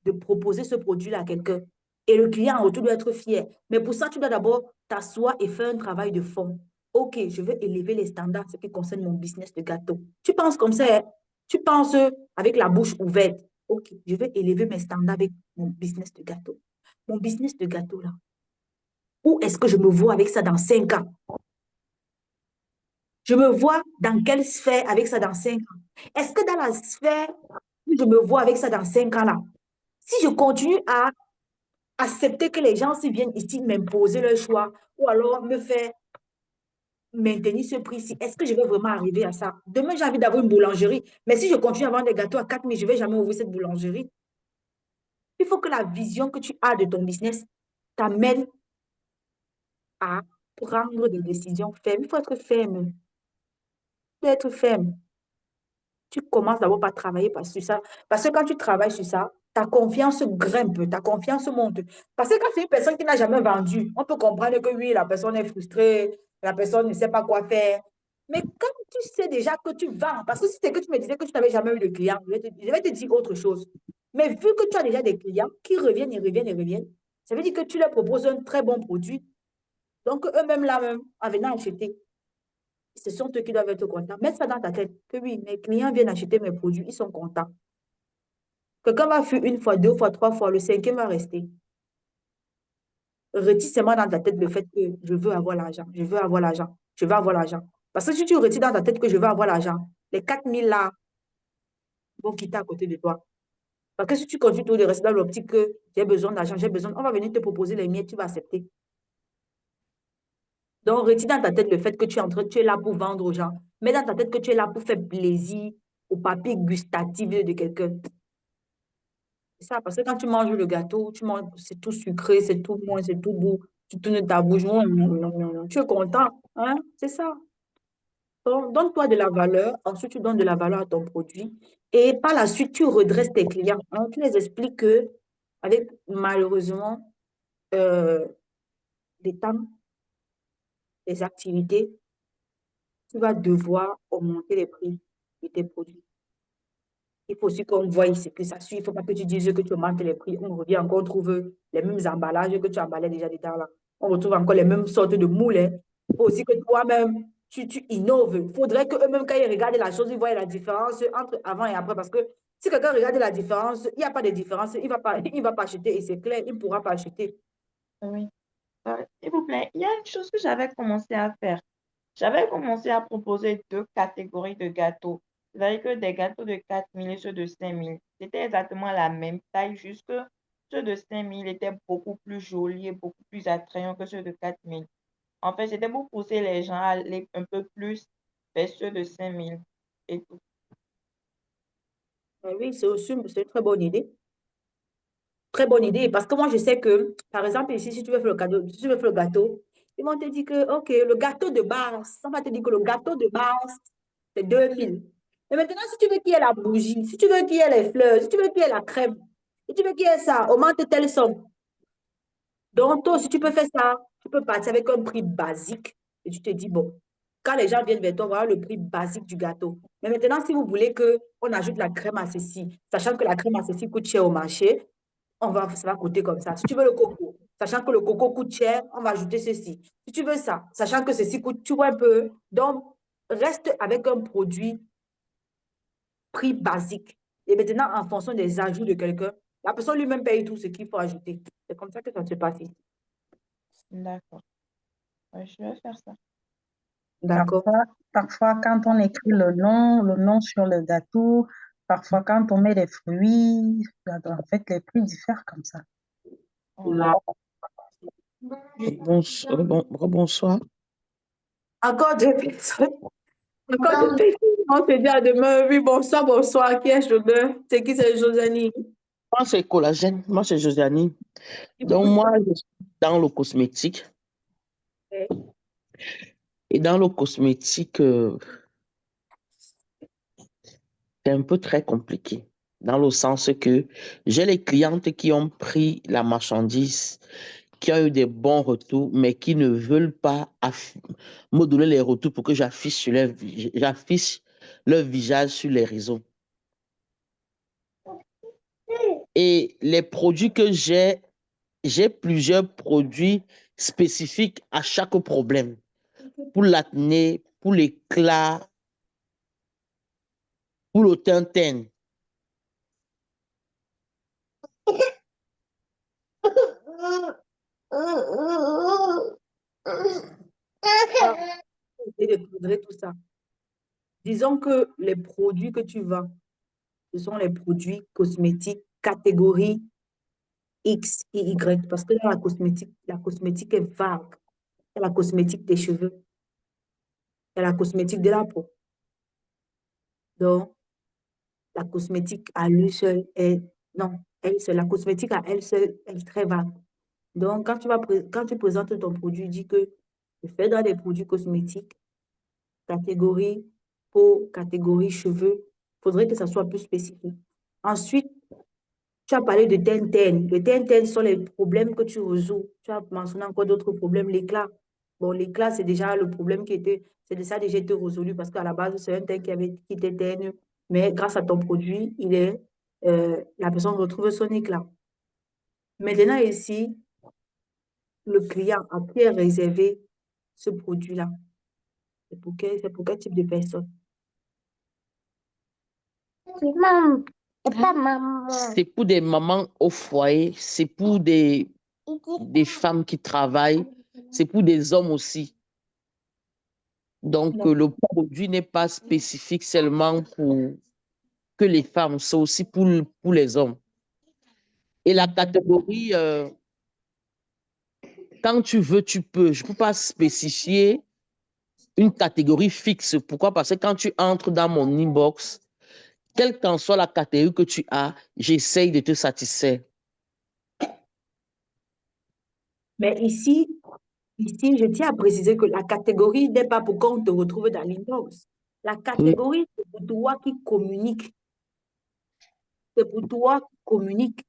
de proposer ce produit-là à quelqu'un. Et le client en retour doit être fier. Mais pour ça, tu dois d'abord t'asseoir et faire un travail de fond. OK, je veux élever les standards ce qui concerne mon business de gâteau. Tu penses comme ça, hein? Tu penses avec la bouche ouverte. OK, je vais élever mes standards avec mon business de gâteau. Mon business de gâteau, là. Où est-ce que je me vois avec ça dans 5 ans? Je me vois dans quelle sphère avec ça dans 5 ans? Est-ce que dans la sphère où je me vois avec ça dans 5 ans là, si je continue à accepter que les gens viennent ici m'imposer leur choix ou alors me faire maintenir ce prix-ci, est-ce que je vais vraiment arriver à ça? Demain, j'ai envie d'avoir une boulangerie, mais si je continue à vendre des gâteaux à 4 000, je ne vais jamais ouvrir cette boulangerie. Il faut que la vision que tu as de ton business t'amène à prendre des décisions fermes. Il faut être ferme. Il faut être ferme. Tu commences d'abord par travailler sur ça. Parce que quand tu travailles sur ça, ta confiance grimpe, ta confiance monte. Parce que quand c'est une personne qui n'a jamais vendu, on peut comprendre que oui, la personne est frustrée, la personne ne sait pas quoi faire. Mais quand tu sais déjà que tu vends, parce que si c'est que tu me disais que tu n'avais jamais eu de clients, je vais te dire autre chose. Mais vu que tu as déjà des clients qui reviennent et reviennent et reviennent, ça veut dire que tu leur proposes un très bon produit. Donc, eux-mêmes là-même, en venant acheter, ce sont eux qui doivent être contents. Mets ça dans ta tête que oui, mes clients viennent acheter mes produits, ils sont contents. Quelqu'un va fuir une fois, 2 fois, 3 fois, le 5e va rester. Retire seulement dans ta tête le fait que je veux avoir l'argent, je veux avoir l'argent, je veux avoir l'argent. Parce que si tu retires dans ta tête que je veux avoir l'argent, les 4 000 là vont quitter à côté de toi. Parce que si tu continues tout de rester dans l'optique que j'ai besoin d'argent, j'ai besoin, on va venir te proposer les miettes, tu vas accepter. Donc, retire dans ta tête le fait que tu es là pour vendre aux gens. Mets dans ta tête que tu es là pour faire plaisir au papier gustatif de quelqu'un. C'est ça, parce que quand tu manges le gâteau, tu manges, c'est tout sucré, c'est tout moins, c'est tout doux. Tu tournes ta bouche, non, non, non, non, non. Tu es content, hein? C'est ça. Donc, donne-toi de la valeur, ensuite tu donnes de la valeur à ton produit et par la suite, tu redresses tes clients, hein. Tu les expliques que avec malheureusement les temps, les activités, tu vas devoir augmenter les prix de tes produits. Il faut aussi qu'on voie ce que ça suit. Il ne faut pas que tu dises que tu augmentes les prix. On revient encore, on trouve les mêmes emballages que tu emballais déjà dedans là. On retrouve encore les mêmes sortes de moules, hein. Il faut aussi que toi-même, tu innoves. Il faudrait qu'eux-mêmes, quand ils regardent la chose, ils voient la différence entre avant et après. Parce que si quelqu'un regarde la différence, il n'y a pas de différence, il ne va pas acheter et c'est clair, il ne pourra pas acheter. Oui. S'il vous plaît, il y a une chose que j'avais commencé à faire. J'avais commencé à proposer 2 catégories de gâteaux. C'est-à-dire que des gâteaux de 4 000 et ceux de 5 000. C'était exactement la même taille, juste que ceux de 5 000 étaient beaucoup plus jolis et beaucoup plus attrayants que ceux de 4 000. En fait, c'était pour pousser les gens à aller un peu plus vers ceux de 5 000 et tout. Oui, c'est aussi c'est une très bonne idée. Très bonne idée. Parce que moi, je sais que, par exemple, ici, si tu veux faire le cadeau, si tu veux faire le gâteau, ils vont te dire que, OK, le gâteau de base, on va te dire que le gâteau de base, c'est 2 000. Mais maintenant, si tu veux qu'il y ait la bougie, si tu veux qu'il y ait les fleurs, si tu veux qu'il y ait la crème, si tu veux qu'il y ait ça, augmente telle somme. Donc, toi, si tu peux faire ça, tu peux partir avec un prix basique et tu te dis, bon, quand les gens viennent vers toi, voilà le prix basique du gâteau. Mais maintenant, si vous voulez qu'on ajoute la crème à ceci, sachant que la crème à ceci coûte cher au marché, ça va coûter comme ça. Si tu veux le coco, sachant que le coco coûte cher, on va ajouter ceci. Si tu veux ça, sachant que ceci coûte, tu vois un peu. Donc, reste avec un produit prix basique. Et maintenant, en fonction des ajouts de quelqu'un, la personne lui-même paye tout ce qu'il faut ajouter. C'est comme ça que ça se passe ici. D'accord. Ouais, je vais faire ça. D'accord. Parfois, quand on écrit le nom sur le gâteau, parfois quand on met les fruits, en fait, les prix diffèrent comme ça. Bonsoir. Encore deux personnes. Encore deux personnes. On se dit à demain. Oui, bonsoir, bonsoir. Qui est Joseph? C'est qui, c'est Josanie? Moi, c'est Collagène. Moi, c'est Josiane. Donc, moi, je suis dans le cosmétique. Et dans le cosmétique, c'est un peu très compliqué. Dans le sens que j'ai les clientes qui ont pris la marchandise, qui ont eu des bons retours, mais qui ne veulent pas me donner les retours pour que j'affiche leur visage sur les réseaux. Et les produits que j'ai plusieurs produits spécifiques à chaque problème. Pour l'acné, pour l'éclat, pour le teint. Essayer de coudrer tout ça. Disons que les produits que tu vends, ce sont les produits cosmétiques catégorie X et Y. Parce que dans la cosmétique est vague. Il y a la cosmétique des cheveux. Il y a la cosmétique de la peau. Donc, la cosmétique à lui seul est... Non, la cosmétique à elle seule est très vague. Donc, quand tu présentes ton produit, dis que tu fais dans des produits cosmétiques, catégorie peau, catégorie cheveux. Il faudrait que ça soit plus spécifique. Ensuite, tu as parlé de TNTN. Le TNTN sont les problèmes que tu résous. Tu as mentionné encore d'autres problèmes. L'éclat. Bon, l'éclat, c'est déjà le problème c'est de ça déjà été résolu parce qu'à la base, c'est un teint qui était terne. Mais grâce à ton produit, la personne retrouve son éclat. Maintenant, ici, le client à qui est réservé ce produit-là. C'est pour quel type de personne? C'est pour des mamans au foyer, c'est pour des femmes qui travaillent, c'est pour des hommes aussi. Donc, le produit n'est pas spécifique seulement pour que les femmes, c'est aussi pour les hommes. Et la catégorie, quand tu veux, tu peux. Je ne peux pas spécifier une catégorie fixe. Pourquoi? Parce que quand tu entres dans mon inbox, quelle qu'en soit la catégorie que tu as, j'essaye de te satisfaire. Mais ici, je tiens à préciser que la catégorie n'est pas pour qu'on te retrouve dans l'inbox. La catégorie, c'est pour toi qui communique. C'est pour toi qui communique.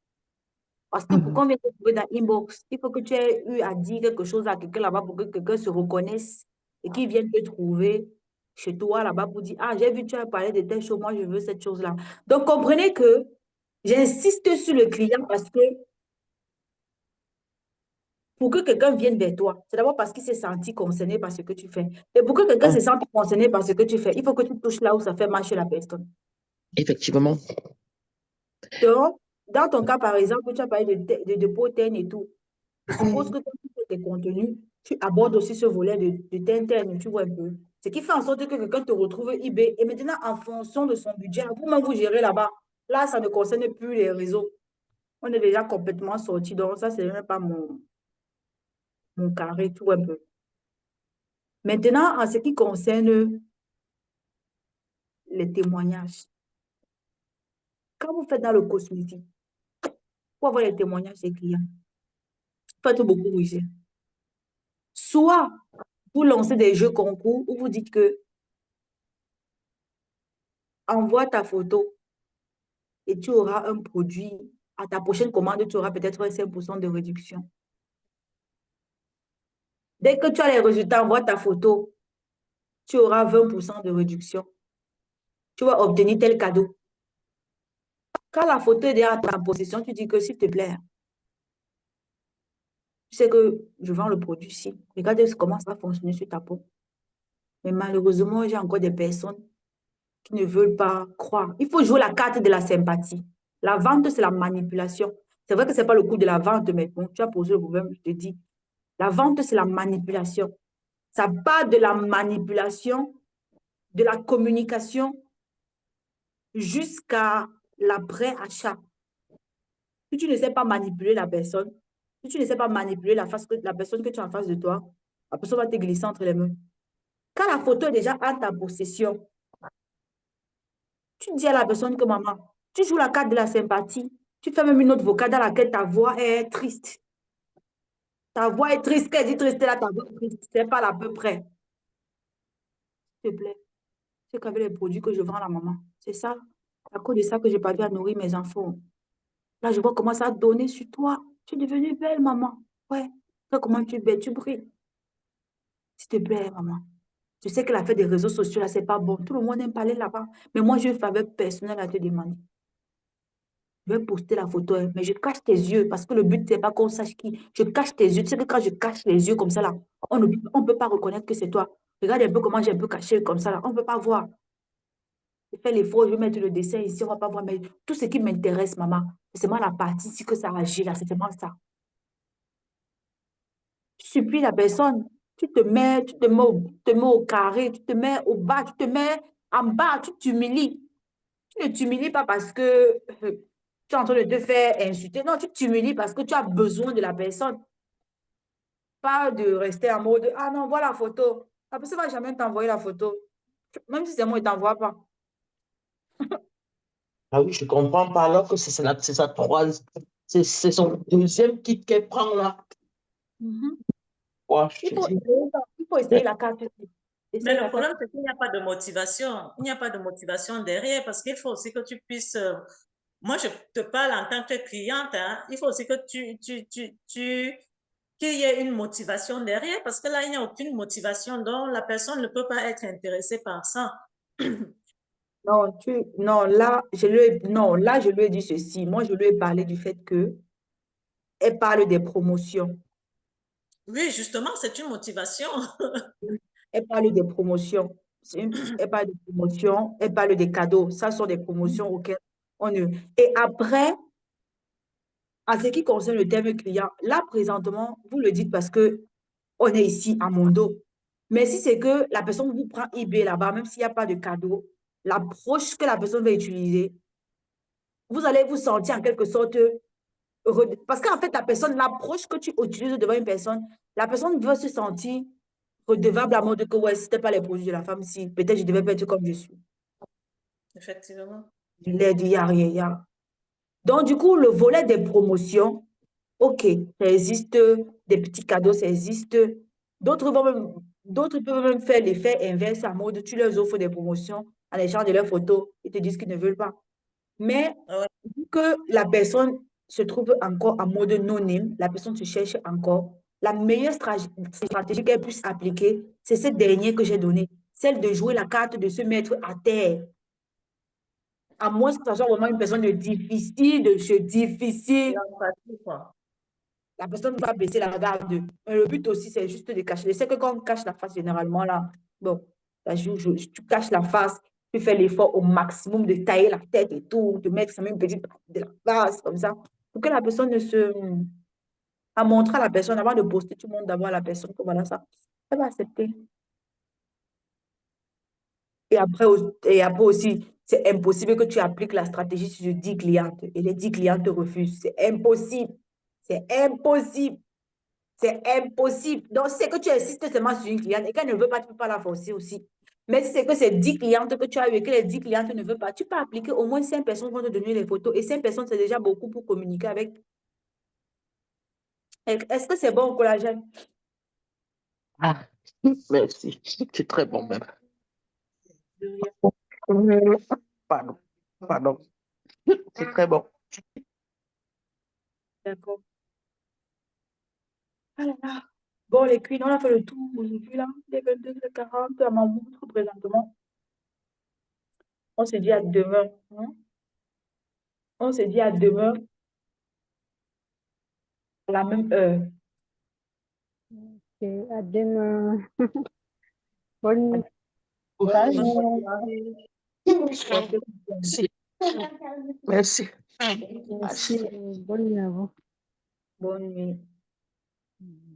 Parce que pour qu'on vienne te trouver dans l'inbox, il faut que tu aies eu à dire quelque chose à quelqu'un là-bas pour que quelqu'un se reconnaisse et qu'il vienne te trouver chez toi là-bas pour dire, ah, j'ai vu tu as parlé de telle chose, moi je veux cette chose-là. Donc comprenez que j'insiste sur le client parce que pour que quelqu'un vienne vers toi, c'est d'abord parce qu'il s'est senti concerné par ce que tu fais. Et pour que quelqu'un se sente concerné par ce que tu fais, il faut que tu touches là où ça fait mal chez la personne. Effectivement. Donc, dans ton cas, par exemple, tu as parlé de peau terne et tout. Je suppose que quand tu fais tes contenus, tu abordes aussi ce volet de terne, tu vois un peu. Ce qui fait en sorte que quelqu'un te retrouve eBay. Et maintenant, en fonction de son budget, vous-même vous gérez là-bas. Là, ça ne concerne plus les réseaux. On est déjà complètement sorti. Donc, ça, c'est même pas mon carré, tout un peu. Maintenant, en ce qui concerne les témoignages, quand vous faites dans le cosmétique, pour avoir les témoignages des clients, faites beaucoup recherche. Soit vous lancez des jeux concours où vous dites que envoie ta photo et tu auras un produit. À ta prochaine commande, tu auras peut-être 5% de réduction. Dès que tu as les résultats, envoie ta photo. Tu auras 20% de réduction. Tu vas obtenir tel cadeau. Quand la photo est déjà à ta possession, tu dis que s'il te plaît, tu sais que je vends le produit ici. Regarde comment ça va fonctionner sur ta peau. Mais malheureusement, j'ai encore des personnes qui ne veulent pas croire. Il faut jouer la carte de la sympathie. La vente, c'est la manipulation. C'est vrai que ce n'est pas le coût de la vente, mais bon, tu as posé le problème, je te dis. La vente, c'est la manipulation. Ça part de la manipulation, de la communication, jusqu'à l'après-achat. Si tu ne sais pas manipuler la personne, si tu ne sais pas manipuler la personne que tu as en face de toi, la personne va te glisser entre les mains. Quand la photo est déjà en ta possession, tu dis à la personne que maman, tu joues la carte de la sympathie. Tu fais même une autre vocale dans laquelle ta voix est triste. Ta voix est triste. Quand elle dit triste, là, ta voix est triste. C'est pas à peu près. S'il te plaît. C'est qu'avec les produits que je vends à la maman. C'est ça. C'est à cause de ça que je n'ai pas dû nourrir mes enfants. Là, je vois comment ça a donné sur toi. Tu es devenue belle, maman. Ouais. Regarde comment tu es belle, tu brilles. S'il te plaît, maman. Je sais que l'affaire des réseaux sociaux, là, c'est pas bon. Tout le monde aime parler là-bas. Mais moi, j'ai une faveur personnelle à te demander. Je vais poster la photo, hein, mais je cache tes yeux parce que le but, c'est pas qu'on sache qui. Je cache tes yeux. Tu sais que quand je cache les yeux comme ça, là, on ne peut pas reconnaître que c'est toi. Regarde un peu comment j'ai un peu caché comme ça, là. On ne peut pas voir. Je fais l'effort, je vais mettre le dessin ici, on ne va pas voir. Mais tout ce qui m'intéresse, maman, c'est seulement la partie ici que ça agit, là. C'est seulement ça. Tu supplies la personne. Tu te mets au carré, tu te mets au bas, tu te mets en bas, tu t'humilies. Tu ne t'humilies pas parce que tu es en train de te faire insulter. Non, tu t'humilies parce que tu as besoin de la personne. Pas de rester en mode, ah non, voilà la photo. La personne ne va jamais t'envoyer la photo. Même si c'est moi, il ne t'envoie pas. Ah oui, je comprends pas alors que c'est sa troisième, c'est son deuxième kit qu'elle prend là. Mhm. Ouais, je Il te faut, dis. il faut essayer la carte. Mais Essayer le la carte. problème, c'est qu'il n'y a pas de motivation. Il n'y a pas de motivation derrière parce qu'il faut aussi que tu puisses. Moi, je te parle en tant que cliente. Hein, il faut aussi que qu'il y ait une motivation derrière parce que là, il n'y a aucune motivation. Donc, la personne ne peut pas être intéressée par ça. Non, là, je lui ai dit ceci. Moi, je lui ai parlé du fait que elle parle des promotions. Oui, justement, c'est une motivation. Elle parle des promotions. Elle parle des promotions, elle parle des cadeaux. Ça sont des promotions auxquelles on ne... Et après, en ce qui concerne le terme client, là, présentement, vous le dites parce que on est ici à Mondo. Mais si c'est que la personne vous prend eBay là-bas, même s'il n'y a pas de cadeau, l'approche que la personne va utiliser, vous allez vous sentir en quelque sorte parce qu'en fait, la personne, l'approche que tu utilises devant une personne, la personne va se sentir redevable à mode que ouais, ce n'était pas les produits de la femme, si peut-être je devais pas être comme je suis. Effectivement. Du lait, du ya, rien, ya. Donc, du coup, le volet des promotions, OK, ça existe, des petits cadeaux, ça existe. D'autres peuvent même faire l'effet inverse à mode, tu leur offres des promotions en échange de leurs photos, ils te disent qu'ils ne veulent pas. Mais Ouais. vu que la personne se trouve encore en mode anonyme, la personne se cherche encore, la meilleure stratégie qu'elle puisse appliquer, c'est cette dernière que j'ai donnée, celle de jouer la carte de se mettre à terre. À moins que ce soit vraiment une personne difficile, difficile, la personne va baisser la garde. Mais le but aussi, c'est juste de cacher. Je sais que quand on cache la face, généralement, là, bon, tu caches la face, tu fais l'effort au maximum de tailler la tête et tout, de mettre ça même une petite partie de la face, comme ça, pour que la personne ne se... À montrer à la personne, avant de poster, tout le monde d'abord à la personne que voilà ça. Elle va accepter. Et après aussi, c'est impossible que tu appliques la stratégie sur 10 clientes et les 10 clientes te refusent. C'est impossible. C'est impossible. C'est impossible. Donc, si c'est que tu insistes seulement sur une cliente et qu'elle ne veut pas, tu ne peux pas la forcer aussi. Mais si c'est que c'est 10 clientes que tu as eu et que les 10 clientes ne veulent pas, tu peux appliquer au moins 5 personnes vont te donner les photos. Et 5 personnes, c'est déjà beaucoup pour communiquer avec. Est-ce que c'est bon au collagène? Ah, merci. C'est très bon même. Pardon. Pardon. C'est très bon. D'accord. Ah là là. Bon, les cuits, on a fait le tour aujourd'hui là. Il est 22h40 à ma montre présentement. On se dit à demain. Hein? On se dit à demain à la même heure. Ok, à demain. Bonne, Merci. Bonne- Merci. Merci. merci, bonne nuit à vous. Bonne nuit. Mhm.